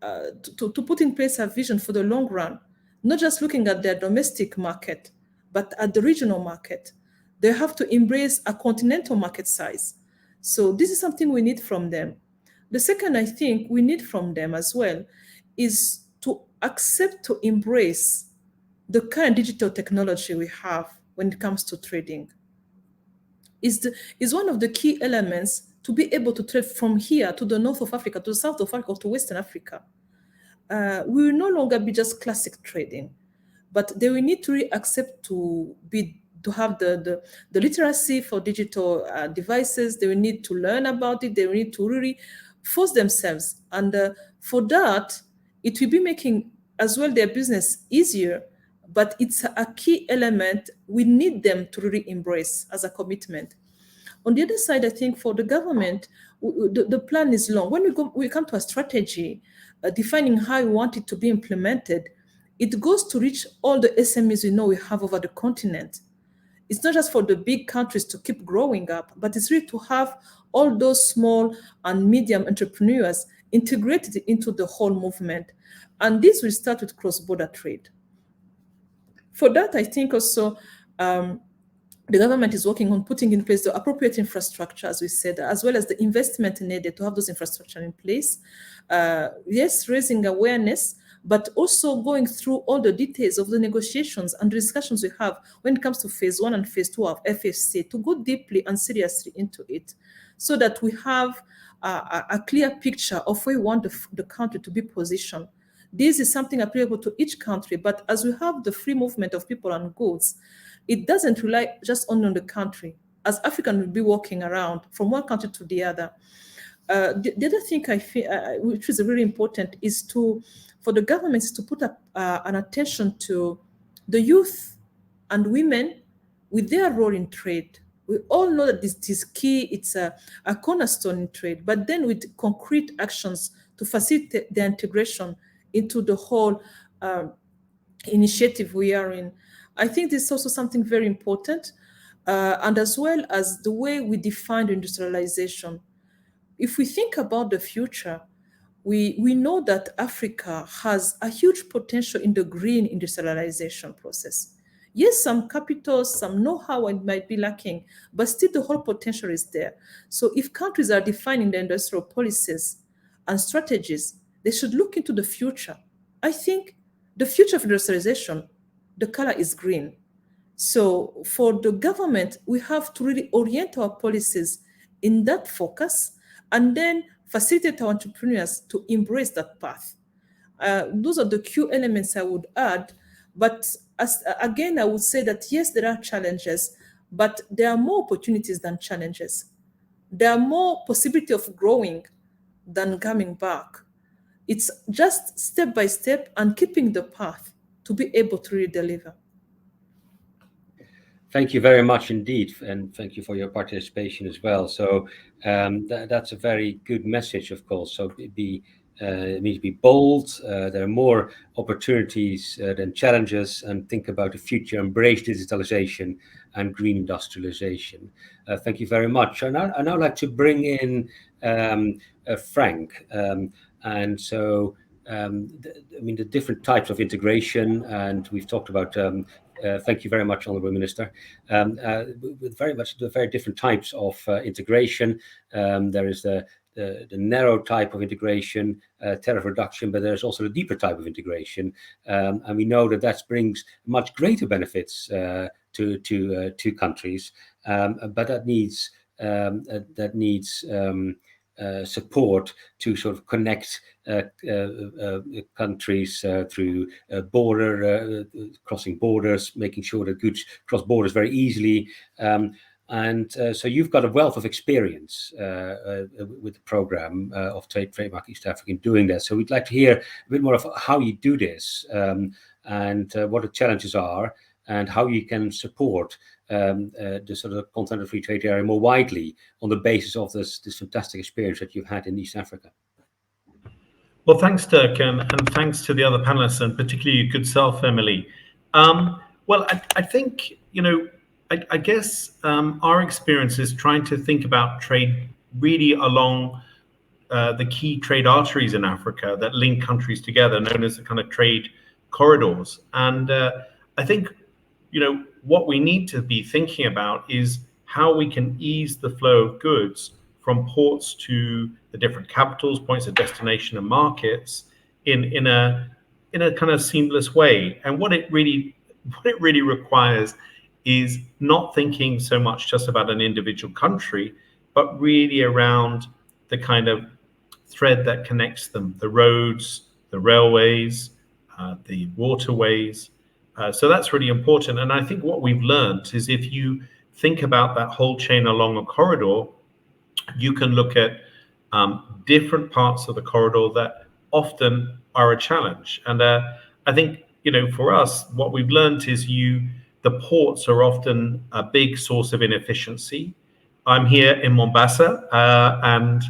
put in place a vision for the long run, not just looking at their domestic market, but at the regional market. They have to embrace a continental market size. So this is something we need from them. The second, I think we need from them as well is to accept, to embrace the current digital technology we have when it comes to trading. Is one of the key elements to be able to trade from here to the north of Africa, to the south of Africa, to Western Africa. We will no longer be just classic trading, but they will need to really accept to have the literacy for digital devices. They will need to learn about it. They will need to really force themselves. And for that, it will be making as well their business easier, but it's a key element we need them to really embrace as a commitment. On the other side, I think for the government, the plan is long. When we come to a strategy, defining how we want it to be implemented, it goes to reach all the SMEs we know we have over the continent. It's not just for the big countries to keep growing up, but it's really to have all those small and medium entrepreneurs integrated into the whole movement. And this will start with cross-border trade. For that, I think also the government is working on putting in place the appropriate infrastructure, as we said, as well as the investment needed to have those infrastructure in place. Yes, raising awareness, but also going through all the details of the negotiations and the discussions we have when it comes to phase 1 and phase 2 of FFC, to go deeply and seriously into it, so that we have a clear picture of where we want the country to be positioned. This is something applicable to each country, but as we have the free movement of people and goods, it doesn't rely just only on the country. As African will be walking around from one country to the other. The other thing I feel, which is really important, is for the governments to put an attention to the youth and women with their role in trade. We all know that this is key, it's a cornerstone in trade, but then with concrete actions to facilitate their integration into the whole initiative we are in. I think this is also something very important, and as well as the way we define industrialization. If we think about the future, we know that Africa has a huge potential in the green industrialization process. Yes, some capital, some know-how might be lacking, but still the whole potential is there. So if countries are defining their industrial policies and strategies, they should look into the future. I think the future of industrialization, the color is green. So for the government, we have to really orient our policies in that focus and then facilitate our entrepreneurs to embrace that path. Those are the key elements I would add. But again, I would say that yes, there are challenges, but there are more opportunities than challenges. There are more possibility of growing than coming back. It's just step by step and keeping the path to be able to really deliver. Thank you very much indeed, and thank you for your participation as well. So that's a very good message, of course. So it needs to be bold. There are more opportunities than challenges, and think about the future. Embrace digitalization and green industrialization. Thank you very much. And I'd now like to bring in Frank. And so, the different types of integration, and we've talked about. Thank you very much, Honourable Minister. With very different types of integration. There is the narrow type of integration, tariff reduction, but there's also the deeper type of integration, and we know that brings much greater benefits to countries, but that needs support to sort of connect countries through crossing borders, making sure that goods cross borders very easily. So you've got a wealth of experience with the program of Trademark East Africa in doing that. So we'd like to hear a bit more of how you do this, and what the challenges are, and how you can support the sort of Continental Free Trade Area more widely on the basis of this fantastic experience that you've had in East Africa. Well, thanks, Dirk, and thanks to the other panelists, and particularly your good self, Emily. Well, I think, I guess our experience is trying to think about trade really along the key trade arteries in Africa that link countries together, known as the kind of trade corridors. And I think, what we need to be thinking about is how we can ease the flow of goods from ports to the different capitals, points of destination, and markets in a kind of seamless way. And what it really requires is not thinking so much just about an individual country, but really around the kind of thread that connects them: the roads, the railways, the waterways. So that's really important. And I think what we've learned is if you think about that whole chain along a corridor, you can look at different parts of the corridor that often are a challenge. And I think, for us, what we've learned is the ports are often a big source of inefficiency. I'm here in Mombasa, and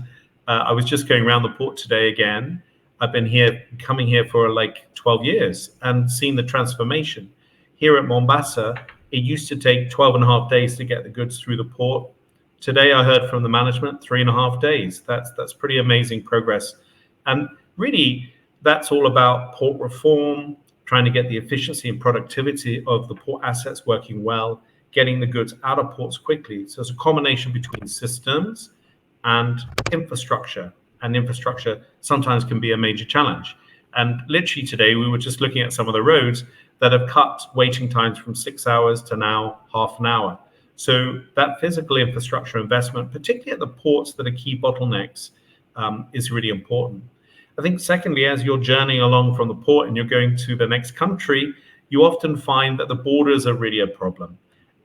I was just going around the port today again. I've been coming here for like 12 years and seen the transformation. Here at Mombasa, it used to take 12.5 days to get the goods through the port. Today, I heard from the management, 3.5 days. That's pretty amazing progress. And really, that's all about port reform, trying to get the efficiency and productivity of the port assets working well, getting the goods out of ports quickly. So it's a combination between systems and infrastructure. And infrastructure sometimes can be a major challenge. And literally today, we were just looking at some of the roads that have cut waiting times from 6 hours to now half an hour. So that physical infrastructure investment, particularly at the ports that are key bottlenecks, is really important. I think secondly, as you're journeying along from the port and you're going to the next country, you often find that the borders are really a problem.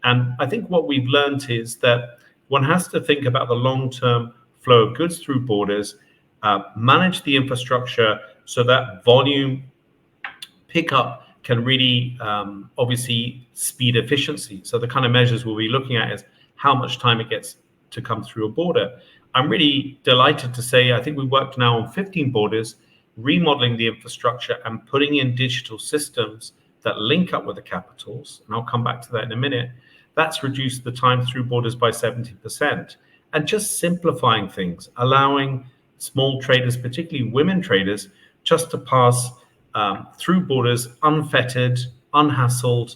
And I think what we've learned is that one has to think about the long-term flow of goods through borders, manage the infrastructure so that volume pickup can really obviously speed efficiency. So the kind of measures we'll be looking at is how much time it gets to come through a border. I'm really delighted to say I think we've worked now on 15 borders, remodeling the infrastructure and putting in digital systems that link up with the capitals. And I'll come back to that in a minute. That's reduced the time through borders by 70%. And just simplifying things, allowing small traders, particularly women traders, just to pass through borders unfettered, unhassled,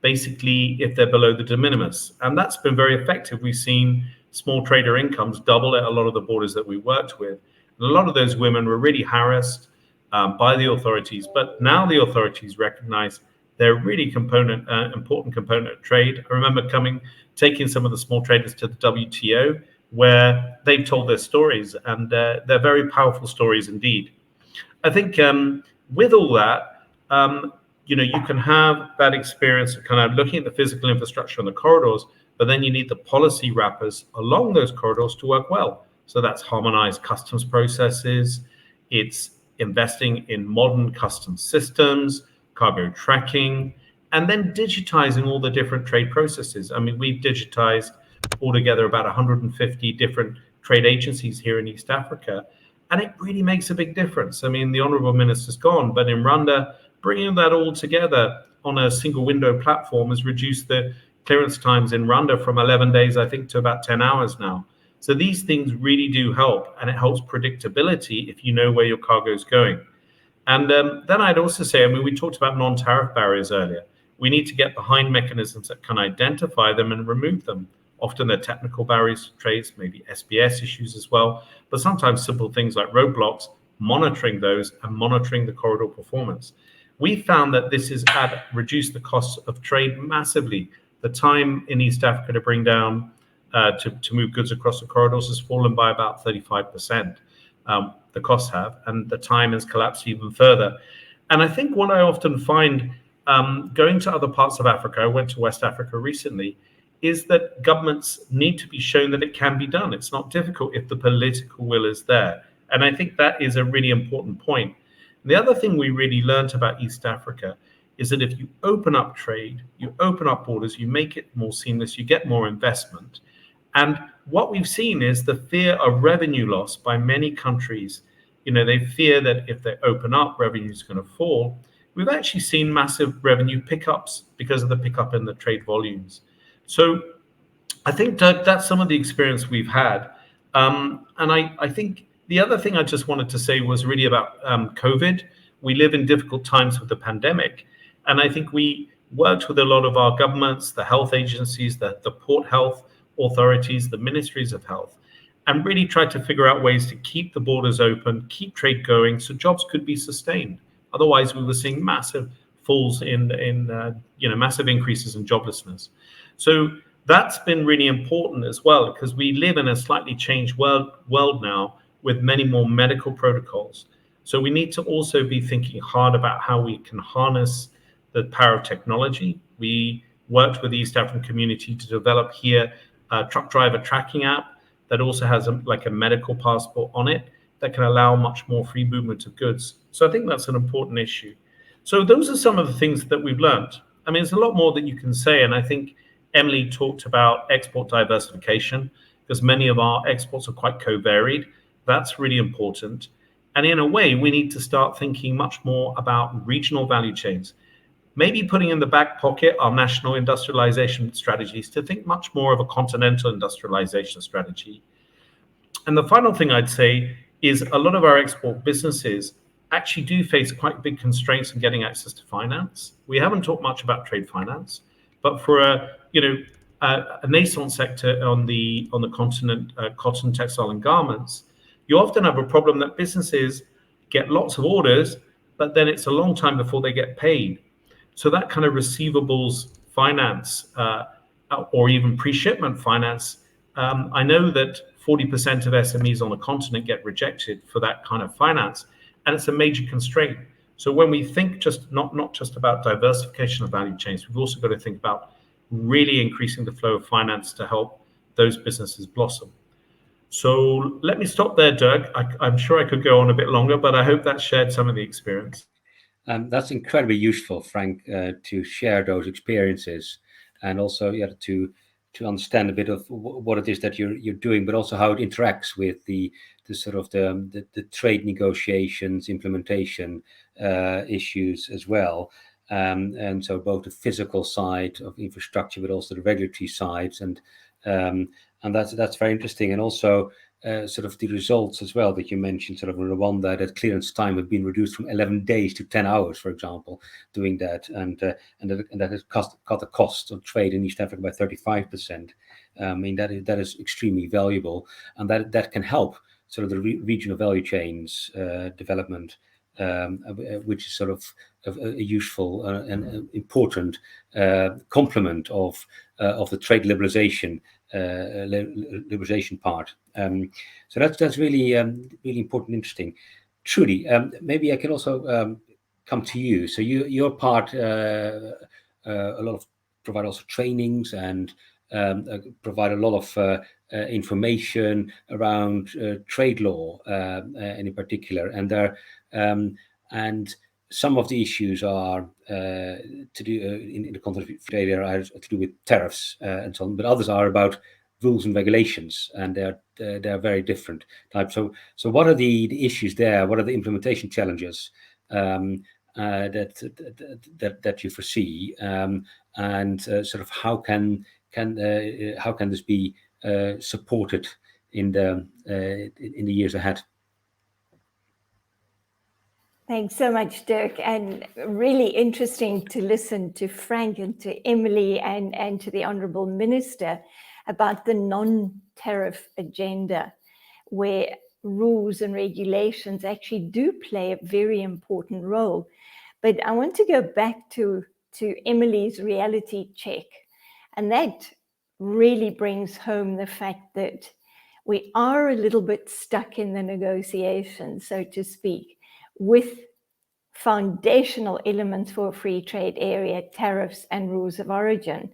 basically if they're below the de minimis. And that's been very effective. We've seen small trader incomes double at a lot of the borders that we worked with. And a lot of those women were really harassed by the authorities, but now the authorities recognize they're really important component of trade. I remember taking some of the small traders to the WTO, where they've told their stories, and they're very powerful stories indeed. I think with all that, you can have that experience of kind of looking at the physical infrastructure and the corridors, but then you need the policy wrappers along those corridors to work well. So that's harmonized customs processes, it's investing in modern customs systems, cargo tracking, and then digitizing all the different trade processes. I mean, we've digitized altogether about 150 different trade agencies here in East Africa, and it really makes a big difference. I mean, the Honorable Minister's gone, but in Rwanda, bringing that all together on a single window platform has reduced the clearance times in Rwanda from 11 days, I think, to about 10 hours now. So these things really do help, and it helps predictability if you know where your cargo is going. And then I'd also say, I mean, we talked about non-tariff barriers earlier. We need to get behind mechanisms that can identify them and remove them. Often they're technical barriers to trades, maybe SBS issues as well, but sometimes simple things like roadblocks, monitoring those and monitoring the corridor performance. We found that this has reduced the costs of trade massively. The time in East Africa to bring down to move goods across the corridors has fallen by about 35%. The costs have, and the time has collapsed even further. And I think what I often find going to other parts of Africa, I went to West Africa recently, is that governments need to be shown that it can be done. It's not difficult if the political will is there. And I think that is a really important point. The other thing we really learned about East Africa is that if you open up trade, you open up borders, you make it more seamless, you get more investment. And what we've seen is the fear of revenue loss by many countries. They fear that if they open up, revenue is going to fall. We've actually seen massive revenue pickups because of the pickup in the trade volumes. So I think that's some of the experience we've had. And I think the other thing I just wanted to say was really about COVID. We live in difficult times with the pandemic. And I think we worked with a lot of our governments, the health agencies, the port health authorities, the ministries of health, and really tried to figure out ways to keep the borders open, keep trade going so jobs could be sustained. Otherwise, we were seeing massive falls in massive increases in joblessness. So that's been really important as well, because we live in a slightly changed world now with many more medical protocols. So we need to also be thinking hard about how we can harness the power of technology. We worked with the East African community to develop here a truck driver tracking app that also has a medical passport on it that can allow much more free movement of goods. So I think that's an important issue. So those are some of the things that we've learned. I mean, there's a lot more that you can say. And I think Emily talked about export diversification, because many of our exports are quite co-varied. That's really important. And in a way, we need to start thinking much more about regional value chains. Maybe putting in the back pocket our national industrialization strategies to think much more of a continental industrialization strategy. And the final thing I'd say is a lot of our export businesses actually do face quite big constraints in getting access to finance. We haven't talked much about trade finance, but for a nascent sector on the continent, cotton, textile, and garments, you often have a problem that businesses get lots of orders, but then it's a long time before they get paid. So that kind of receivables finance or even pre-shipment finance, I know that 40% of SMEs on the continent get rejected for that kind of finance, and it's a major constraint. So when we think just not just about diversification of value chains, we've also got to think about really increasing the flow of finance to help those businesses blossom. So let me stop there, Dirk. I'm sure I could go on a bit longer, but I hope that shared some of the experience. That's incredibly useful, Frank, to share those experiences, and also to understand a bit of what it is that you're doing, but also how it interacts with the sort of the trade negotiations, implementation issues as well. And so both the physical side of infrastructure, but also the regulatory sides, and And that's very interesting. And also sort of the results as well that you mentioned, sort of in Rwanda, that clearance time had been reduced from 11 days to 10 hours, for example, doing that, and that has cut the cost of trade in East Africa by 35%. I mean, that is extremely valuable, and that can help sort of the regional value chains development, which is sort of a useful and important complement of the trade liberalization part. So that's really really important, interesting. Trudy, maybe I can also come to you. So your part a lot of provide also trainings and provide a lot of information around trade law in particular, and there and some of the issues are to do in the context of trade are to do with tariffs and so on, but others are about rules and regulations, and they're very different types. So what are the issues there? What are the implementation challenges that you foresee, and sort of how can this be supported in the years ahead? Thanks so much, Dirk, and really interesting to listen to Frank and to Emily and to the Honourable Minister about the non-tariff agenda, where rules and regulations actually do play a very important role. But I want to go back to Emily's reality check, and that really brings home the fact that we are a little bit stuck in the negotiations, so to speak, with foundational elements for a free trade area, tariffs and rules of origin.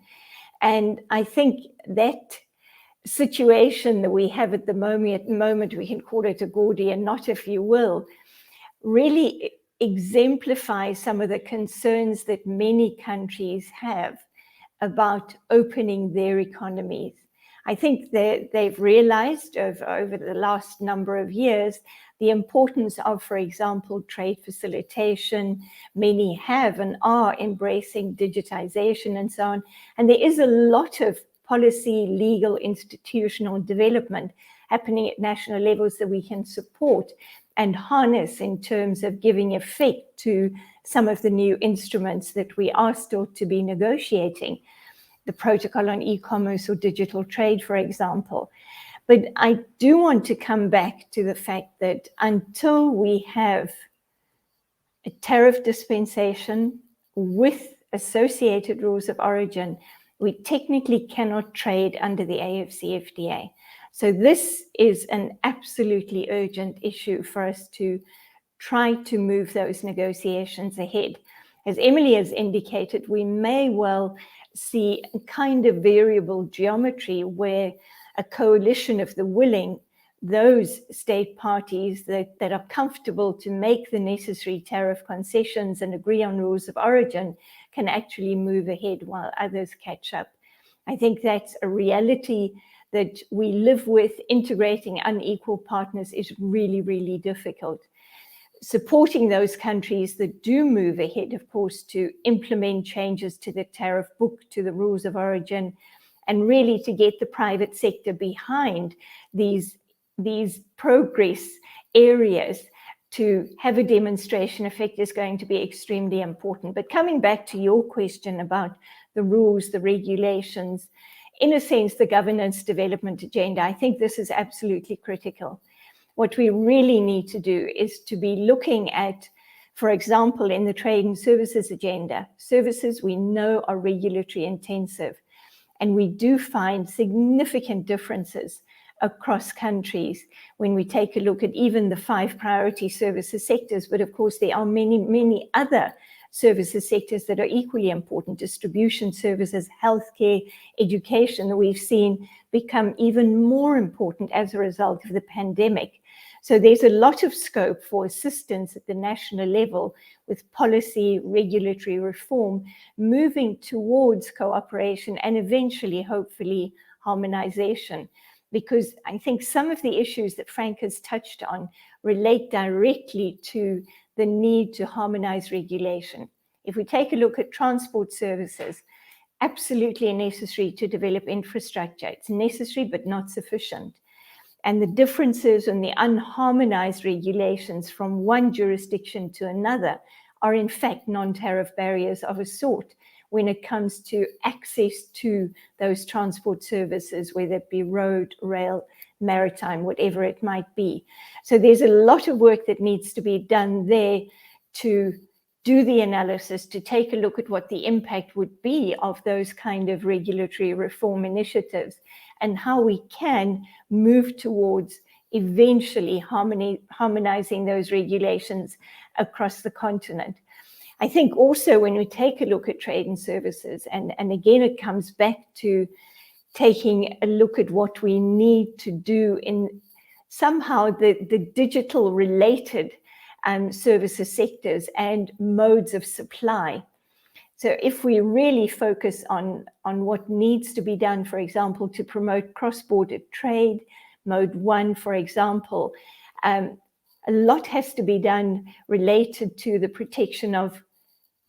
And I think that situation that we have at the moment, we can call it a Gordian knot, if you will, really exemplifies some of the concerns that many countries have about opening their economies. I think that they've realized over the last number of years the importance of, for example, trade facilitation. Many have and are embracing digitization and so on. And there is a lot of policy, legal, institutional development happening at national levels that we can support and harness in terms of giving effect to some of the new instruments that we are still to be negotiating. The protocol on e-commerce or digital trade, for example. But I do want to come back to the fact that until we have a tariff dispensation with associated rules of origin, we technically cannot trade under the AfCFTA. So this is an absolutely urgent issue for us to try to move those negotiations ahead. As Emily has indicated, we may well see a kind of variable geometry where a coalition of the willing, those state parties that are comfortable to make the necessary tariff concessions and agree on rules of origin can actually move ahead while others catch up. I think that's a reality that we live with. Integrating unequal partners is really, really difficult. Supporting those countries that do move ahead, of course, to implement changes to the tariff book, to the rules of origin, and really to get the private sector behind these progress areas to have a demonstration effect is going to be extremely important. But coming back to your question about the rules, the regulations, in a sense, the governance development agenda, I think this is absolutely critical. What we really need to do is to be looking at, for example, in the trade and services agenda, services we know are regulatory intensive, and we do find significant differences across countries when we take a look at even the 5 priority services sectors. But of course, there are many, many other services sectors that are equally important: distribution services, healthcare, education, that we've seen become even more important as a result of the pandemic. So there's a lot of scope for assistance at the national level with policy, regulatory reform, moving towards cooperation and eventually, hopefully, harmonization. Because I think some of the issues that Frank has touched on relate directly to the need to harmonize regulation. If we take a look at transport services, absolutely necessary to develop infrastructure. It's necessary but not sufficient. And the differences in the unharmonized regulations from one jurisdiction to another are in fact non-tariff barriers of a sort when it comes to access to those transport services, whether it be road, rail, maritime, whatever it might be. So there's a lot of work that needs to be done there to do the analysis, to take a look at what the impact would be of those kind of regulatory reform initiatives and how we can move towards eventually harmonizing those regulations across the continent. I think also when we take a look at trade and services, and again, it comes back to taking a look at what we need to do in somehow the digital related services sectors and modes of supply. So if we really focus on what needs to be done, for example, to promote cross-border trade, mode 1, for example, a lot has to be done related to the protection of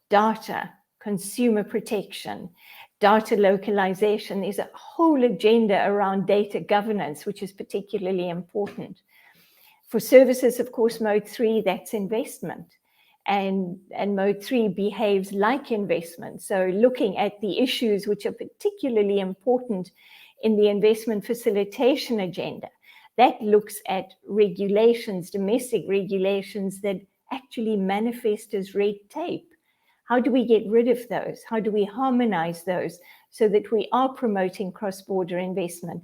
data, consumer protection, data localization. There's a whole agenda around data governance, which is particularly important. For services, of course, mode 3, that's investment. And mode 3 behaves like investment. So looking at the issues which are particularly important in the investment facilitation agenda, that looks at regulations, domestic regulations that actually manifest as red tape. How do we get rid of those? How do we harmonize those so that we are promoting cross-border investment?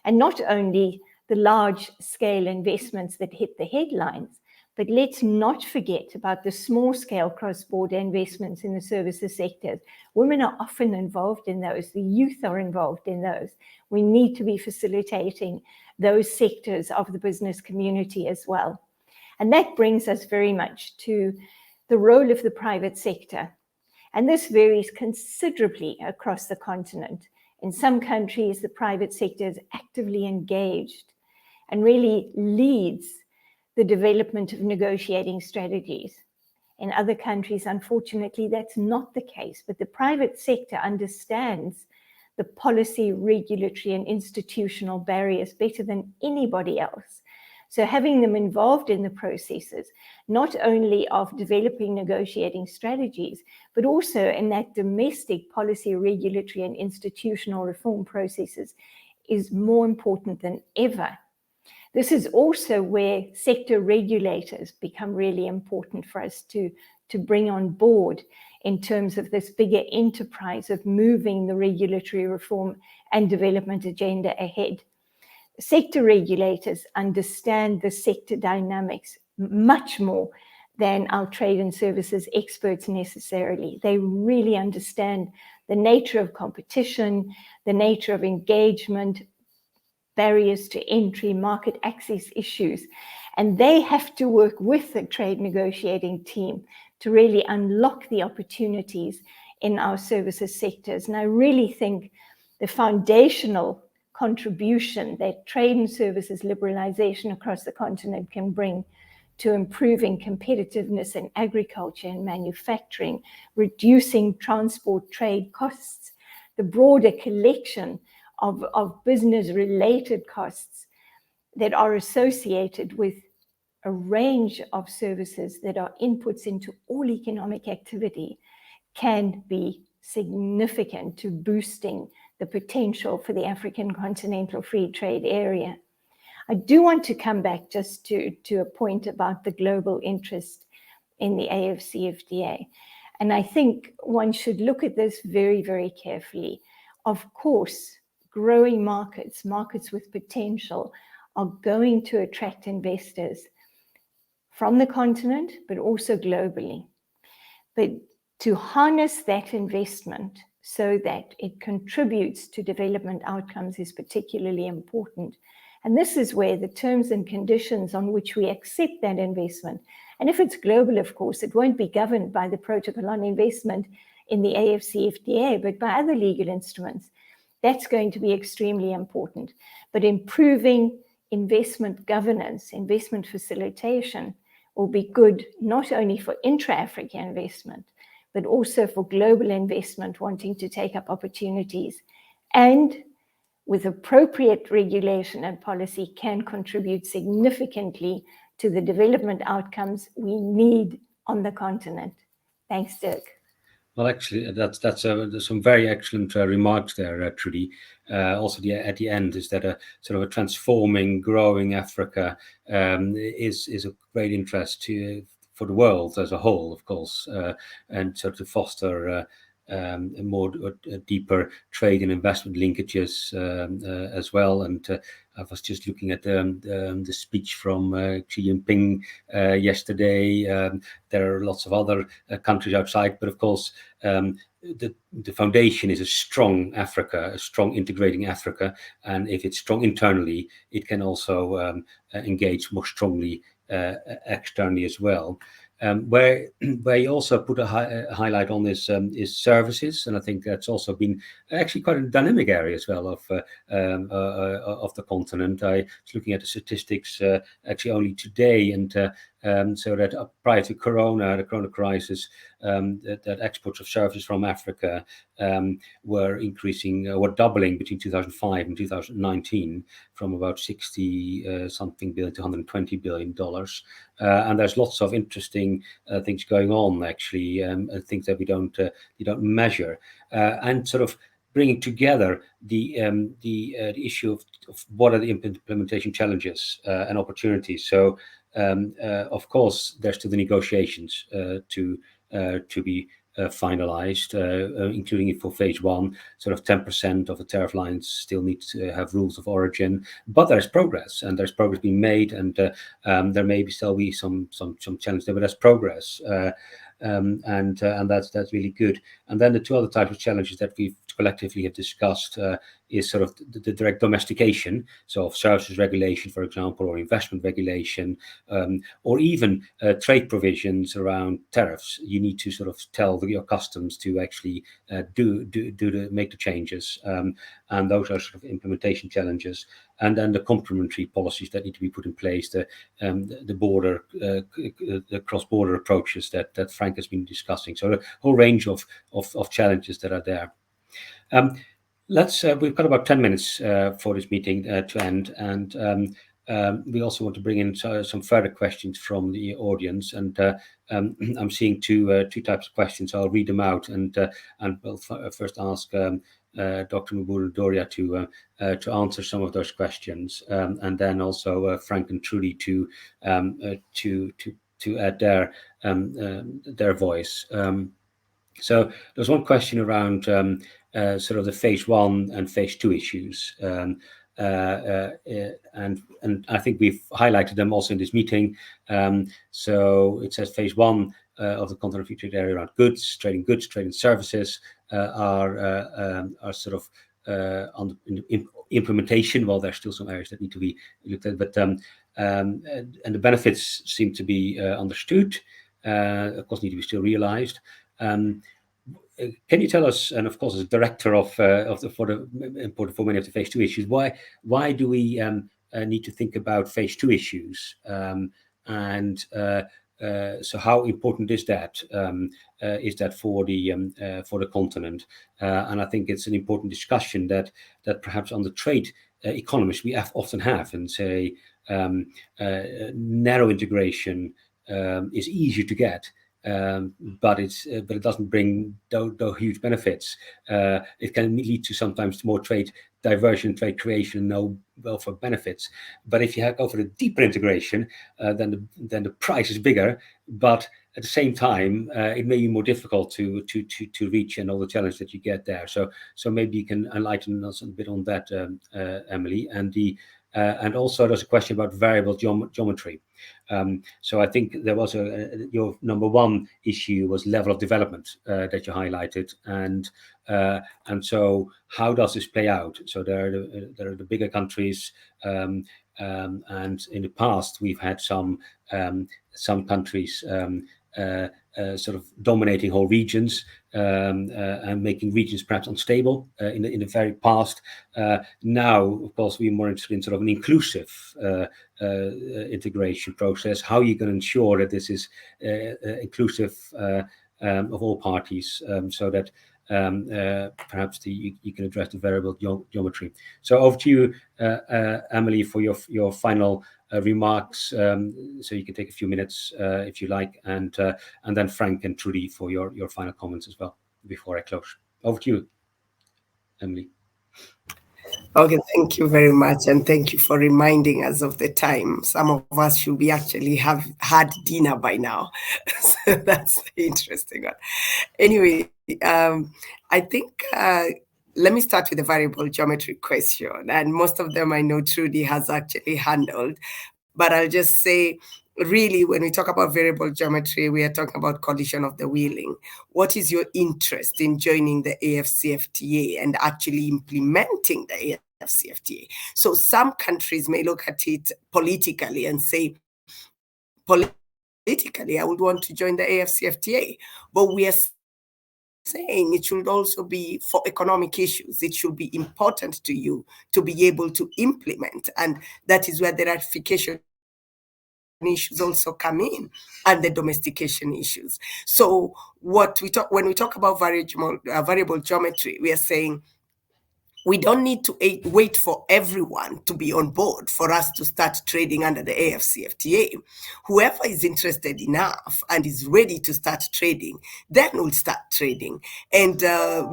And not only the large-scale investments that hit the headlines, but let's not forget about the small-scale cross-border investments in the services sectors. Women are often involved in those. The youth are involved in those. We need to be facilitating those sectors of the business community as well. And that brings us very much to the role of the private sector. And this varies considerably across the continent. In some countries, the private sector is actively engaged and really leads the development of negotiating strategies. In other countries, unfortunately, that's not the case, but the private sector understands the policy, regulatory, and institutional barriers better than anybody else. So having them involved in the processes, not only of developing negotiating strategies, but also in that domestic policy, regulatory, and institutional reform processes is more important than ever. This is also where sector regulators become really important for us to bring on board in terms of this bigger enterprise of moving the regulatory reform and development agenda ahead. Sector regulators understand the sector dynamics much more than our trade and services experts necessarily. They really understand the nature of competition, the nature of engagement, barriers to entry, market access issues. And they have to work with the trade negotiating team to really unlock the opportunities in our services sectors. And I really think the foundational contribution that trade and services liberalization across the continent can bring to improving competitiveness in agriculture and manufacturing, reducing transport trade costs, the broader collection of business-related costs that are associated with a range of services that are inputs into all economic activity can be significant to boosting the potential for the African Continental Free Trade Area. I do want to come back just to a point about the global interest in the AfCFTA. And I think one should look at this very, very carefully. Of course, growing markets with potential, are going to attract investors from the continent, but also globally. But to harness that investment so that it contributes to development outcomes is particularly important. And this is where the terms and conditions on which we accept that investment, and if it's global, of course, it won't be governed by the Protocol on Investment in the AfCFTA, but by other legal instruments. That's going to be extremely important. But improving investment governance, investment facilitation will be good not only for intra-Africa investment, but also for global investment wanting to take up opportunities, and with appropriate regulation and policy can contribute significantly to the development outcomes we need on the continent. Thanks, Dirk. Well, actually, there's some very excellent remarks there, Trudy. Also, at the end is that a sort of a transforming, growing Africa is of great interest for the world as a whole, of course, and so to foster more deeper trade and investment linkages as well. And I was just looking at the speech from Xi Jinping yesterday. There are lots of other countries outside, but of course, the foundation is a strong Africa, a strong integrating Africa. And if it's strong internally, it can also engage more strongly externally as well. Where you also put a highlight on this is services, and I think that's also been actually quite a dynamic area as well of the continent. I was looking at the statistics actually only today, and so that prior to the Corona crisis, that exports of services from Africa were increasing, were doubling between 2005 and 2019, from about 60 something billion to $120 billion. And there's lots of interesting things going on, actually, things that we don't measure, and sort of bringing together the issue of what are the implementation challenges and opportunities. So, of course, there's still the negotiations to be finalized, including for phase one. Sort of 10% of the tariff lines still need to have rules of origin, but there's progress, and there's progress being made, and there may still be some challenge there, but there's progress. And that's really good. And then the two other types of challenges that we collectively have discussed is sort of the direct domestication, so of services regulation, for example, or investment regulation, or even trade provisions around tariffs. You need to sort of tell your customs to actually make the changes, and those are sort of implementation challenges. And then the complementary policies that need to be put in place, the cross-border approaches that Frank has been discussing. So a whole range of challenges that are there. We've got about 10 minutes for this meeting to end, and we also want to bring in some further questions from the audience. And I'm seeing two types of questions. I'll read them out, and we'll first ask Dr. Mburu-Ndoria to answer some of those questions, and then also Frank and Trudy to add their voice. So there's one question around sort of the phase one and phase two issues, and I think we've highlighted them also in this meeting. So it says phase one of the Continental Free Trade Area around trading services are sort of on implementation. Well, there's still some areas that need to be looked at, but and the benefits seem to be understood. Of course, need to be still realized. Can you tell us, and of course, as director for many of the phase two issues, why do we need to think about phase two issues, and so how important is that for the continent? And I think it's an important discussion that perhaps on the trade economists we often have, and say narrow integration is easier to get. But it doesn't bring huge benefits. It can lead to sometimes more trade diversion, trade creation, no welfare benefits. But if you go for the deeper integration, then the price is bigger. But at the same time, it may be more difficult to reach and all the challenges that you get there. So maybe you can enlighten us a bit on that, Emily. And also there's a question about variable geometry. So I think there was your number one issue was level of development that you highlighted, and so how does this play out? So there are the bigger countries, and in the past we've had some countries sort of dominating whole regions, and making regions perhaps unstable in the very past. Now, of course, we're more interested in sort of an inclusive integration process. How are you going to ensure that this is inclusive of all parties, so that perhaps you can address the variable geometry. So over to you, Emily, for your final remarks. So you can take a few minutes if you like, and then Frank and Trudy for your final comments as well before I close. Over to you, Emily. Okay, thank you very much, and thank you for reminding us of the time. Some of us should be actually have had dinner by now. So that's the interesting one. Anyway, I think let me start with the variable geometry question, and most of them I know Trudy has actually handled, but I'll just say, really, when we talk about variable geometry, we are talking about coalition of the willing. What is your interest in joining the AfCFTA and actually implementing the AfCFTA? So some countries may look at it politically and say, politically, I would want to join the AfCFTA, but we are saying it should also be for economic issues. It should be important to you to be able to implement, and that is where the ratification issues also come in, and the domestication issues. So when we talk about variable geometry, we are saying we don't need to wait for everyone to be on board for us to start trading under the AfCFTA. Whoever is interested enough and is ready to start trading, then we'll start trading. And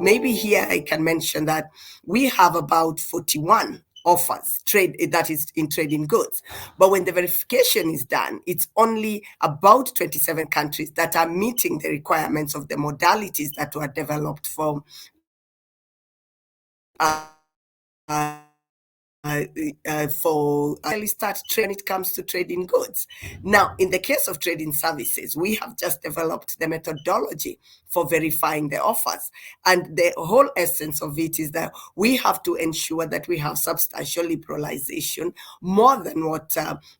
maybe here I can mention that we have about 41 offers that is in trading goods, but when the verification is done, it's only about 27 countries that are meeting the requirements of the modalities that were developed for start trade when it comes to trading goods. Now, in the case of trading services, we have just developed the methodology for verifying the offers. And the whole essence of it is that we have to ensure that we have substantial liberalization, more than what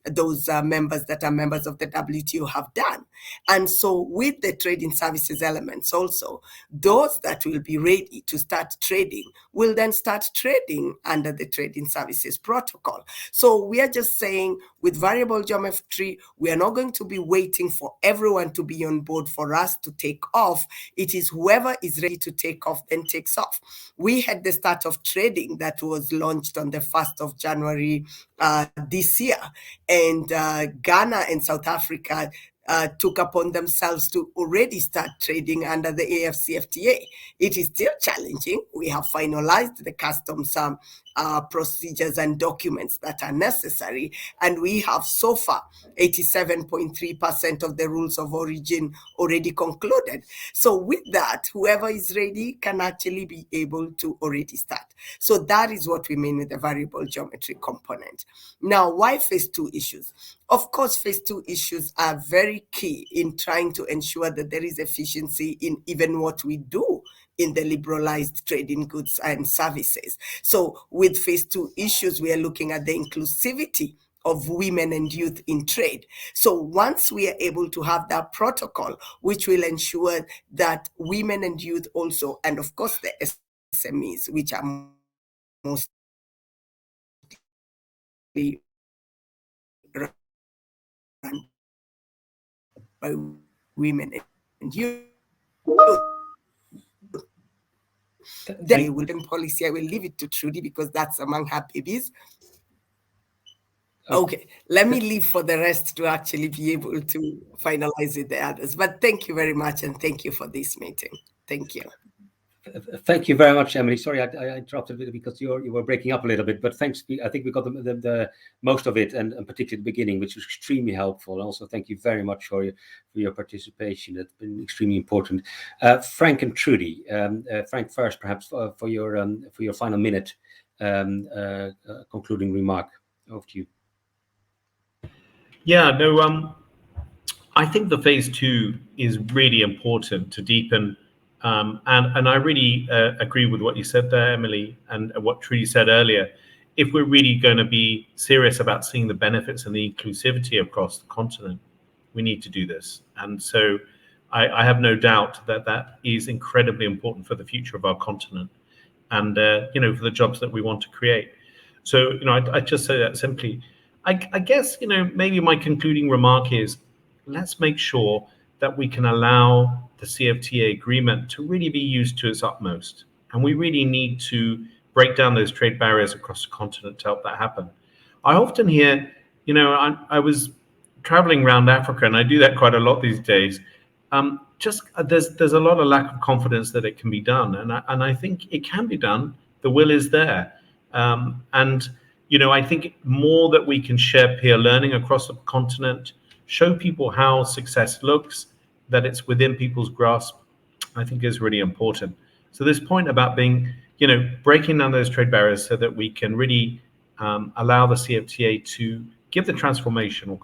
those members that are members of the WTO have done. And so with the trading services elements also, those that will be ready to start trading will then start trading under the trading services protocol. So we are just saying, with variable geometry, we are not going to be waiting for everyone to be on board for us to take off. It is whoever is ready to take off then takes off. We had the start of trading that was launched on the 1st of January this year, and Ghana and South Africa took upon themselves to already start trading under the AfCFTA. It is still challenging. We have finalized the customs procedures and documents that are necessary, and we have so far 87.3% of the rules of origin already concluded. So with that, whoever is ready can actually be able to already start. So that is what we mean with the variable geometry component. Now, why phase 2 issues? Of course, phase 2 issues are very key in trying to ensure that there is efficiency in even what we do in the liberalized trading goods and services. So with phase 2 issues, we are looking at the inclusivity of women and youth in trade. So once we are able to have that protocol, which will ensure that women and youth also, and of course the SMEs, which are mostly run by women and youth, they will in policy. I will leave it to Trudy because that's among her babies. Okay, let me leave for the rest to actually be able to finalize with the others. But thank you very much, and thank you for this meeting. Thank you. Thank you very much, Emily. Sorry, I interrupted a bit because you were breaking up a little bit, but thanks. I think we got the most of it, and particularly the beginning, which was extremely helpful. And also, thank you very much for your participation. It's been extremely important. Frank and Trudy. Frank first, perhaps for your final minute concluding remark. Over to you. Yeah, no. I think the phase 2 is really important to deepen. And I really agree with what you said there, Emily, and what Trudy said earlier. If we're really going to be serious about seeing the benefits and the inclusivity across the continent, we need to do this. And so I have no doubt that that is incredibly important for the future of our continent and, for the jobs that we want to create. So, I just say that simply. I guess, maybe my concluding remark is, let's make sure that we can allow the CFTA agreement to really be used to its utmost. And we really need to break down those trade barriers across the continent to help that happen. I often hear, I was traveling around Africa, and I do that quite a lot these days. There's a lot of lack of confidence that it can be done, and I think it can be done. The will is there, and I think more that we can share peer learning across the continent, show people how success looks, that it's within people's grasp, I think is really important. So this point about being, breaking down those trade barriers so that we can really allow the CFTA to give the transformational,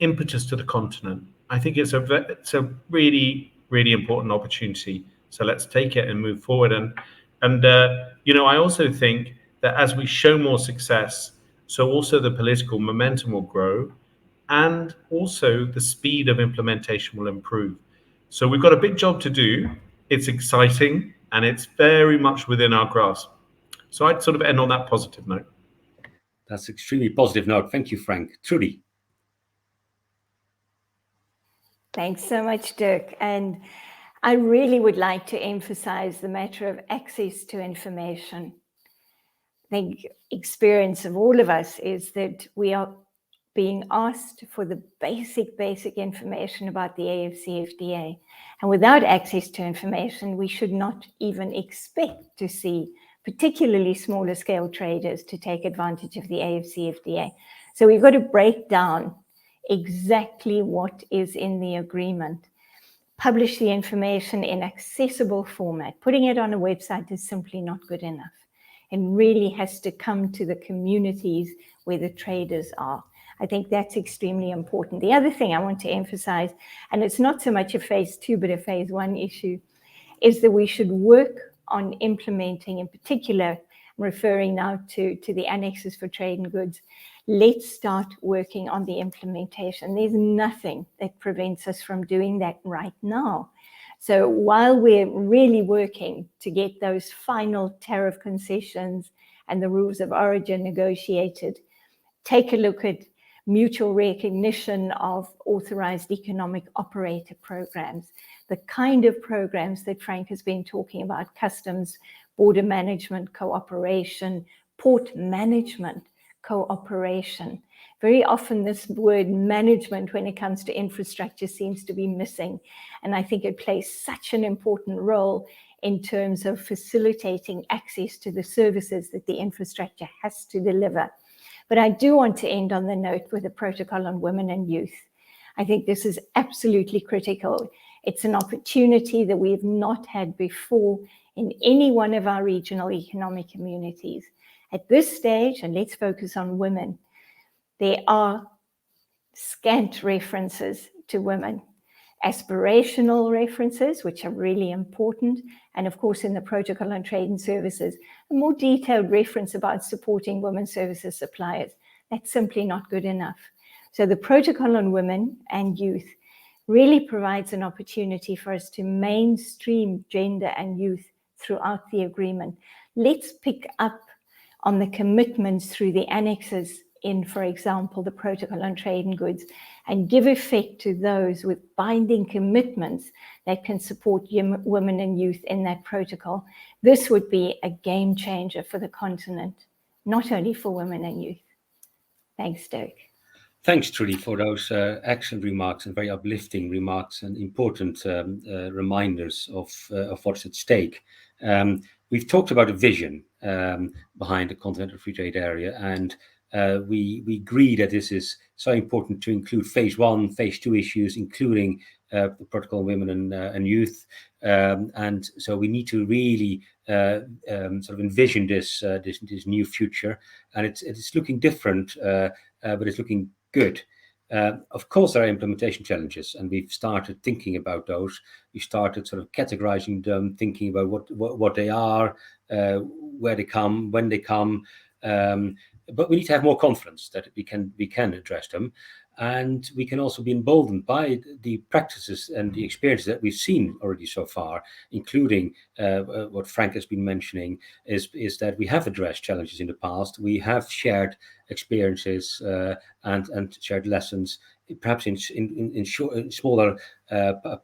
impetus to the continent. I think it's a really, really important opportunity. So let's take it and move forward. And I also think that as we show more success, so also the political momentum will grow, and also the speed of implementation will improve. So we've got a big job to do. It's exciting, and it's very much within our grasp. So I'd sort of end on that positive note. That's extremely positive note. Thank you, Frank. Trudy. Thanks so much, Dirk. And I really would like to emphasize the matter of access to information. I think experience of all of us is that we are being asked for the basic information about the AfCFTA. And without access to information, we should not even expect to see particularly smaller scale traders to take advantage of the AfCFTA. So we've got to break down exactly what is in the agreement, publish the information in accessible format. Putting it on a website is simply not good enough. It really has to come to the communities where the traders are. I think that's extremely important. The other thing I want to emphasize, and it's not so much a phase 2, but a phase 1 issue, is that we should work on implementing, in particular, I'm referring now to the annexes for trade and goods. Let's start working on the implementation. There's nothing that prevents us from doing that right now. So while we're really working to get those final tariff concessions and the rules of origin negotiated, take a look at mutual recognition of authorized economic operator programs, the kind of programs that Frank has been talking about: customs, border management cooperation, port management cooperation. Very often this word management, when it comes to infrastructure, seems to be missing. And I think it plays such an important role in terms of facilitating access to the services that the infrastructure has to deliver. But I do want to end on the note with a protocol on women and youth. I think this is absolutely critical. It's an opportunity that we have not had before in any one of our regional economic communities. At this stage, and let's focus on women, there are scant references to women, aspirational references, which are really important, and of course in the Protocol on Trade and Services, a more detailed reference about supporting women services suppliers. That's simply not good enough. So the Protocol on Women and Youth really provides an opportunity for us to mainstream gender and youth throughout the agreement. Let's pick up on the commitments through the annexes in, for example, the Protocol on Trade and Goods, and give effect to those with binding commitments that can support women and youth in that protocol. This would be a game changer for the continent, not only for women and youth. Thanks, Dirk. Thanks, Trudy, for those excellent remarks and very uplifting remarks and important reminders of what's at stake. We've talked about a vision behind the Continental Free Trade Area, and we agree that this is so important to include phase 1, phase 2 issues, including the Protocol on Women and Youth. And so we need to really sort of envision this new future, and it's looking different, but it's looking good. Of course, there are implementation challenges, and we've started thinking about those. We started sort of categorizing them, thinking about what they are, where they come, when they come. But we need to have more confidence that we can address them. and we can also be emboldened by the practices and the experiences that we've seen already so far, including what Frank has been mentioning, is that we have addressed challenges in the past. We have shared experiences and shared lessons, perhaps in smaller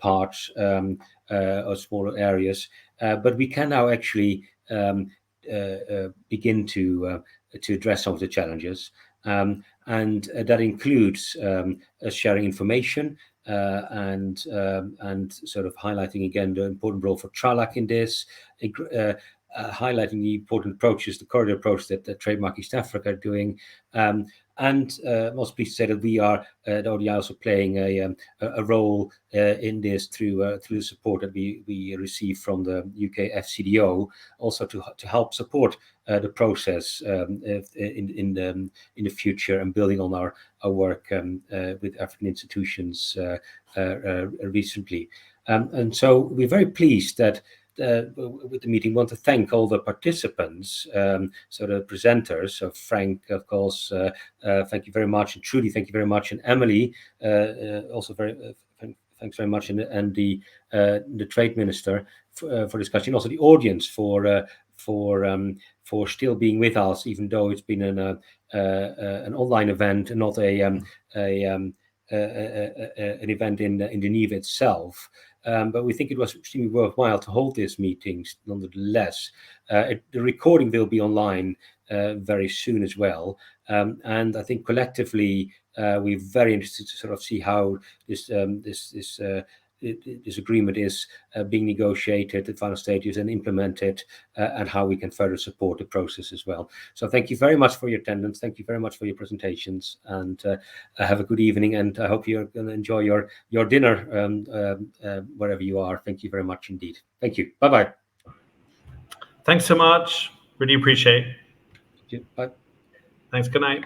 parts or smaller areas, but we can now actually begin to address some of the challenges, and that includes sharing information and sort of highlighting again the important role for TRALAC in this, highlighting the important approaches, the corridor approach that Trademark East Africa are doing, and must be said that we are at ODI also playing a role in this through the support that we receive from the UK FCDO, also to help support the process in the future, and building on our work with African institutions recently. And so we're very pleased that with the meeting, want to thank all the participants, so the presenters, so Frank, of course, thank you very much, and Trudy, thank you very much, and Emily, also thanks very much, and the Trade Minister for discussion, also the audience for still being with us, even though it's been an online event and not an event in the Neve itself. But we think it was extremely worthwhile to hold these meetings nonetheless. The recording will be online very soon as well. And I think collectively, we're very interested to sort of see how this agreement is being negotiated at final stages and implemented, and how we can further support the process as well. So thank you very much for your attendance. Thank you very much for your presentations, and have a good evening. And I hope you're going to enjoy your dinner wherever you are. Thank you very much indeed. Thank you. Bye-bye. Thanks so much. Really appreciate it. Thank you. Bye. Thanks. Good night.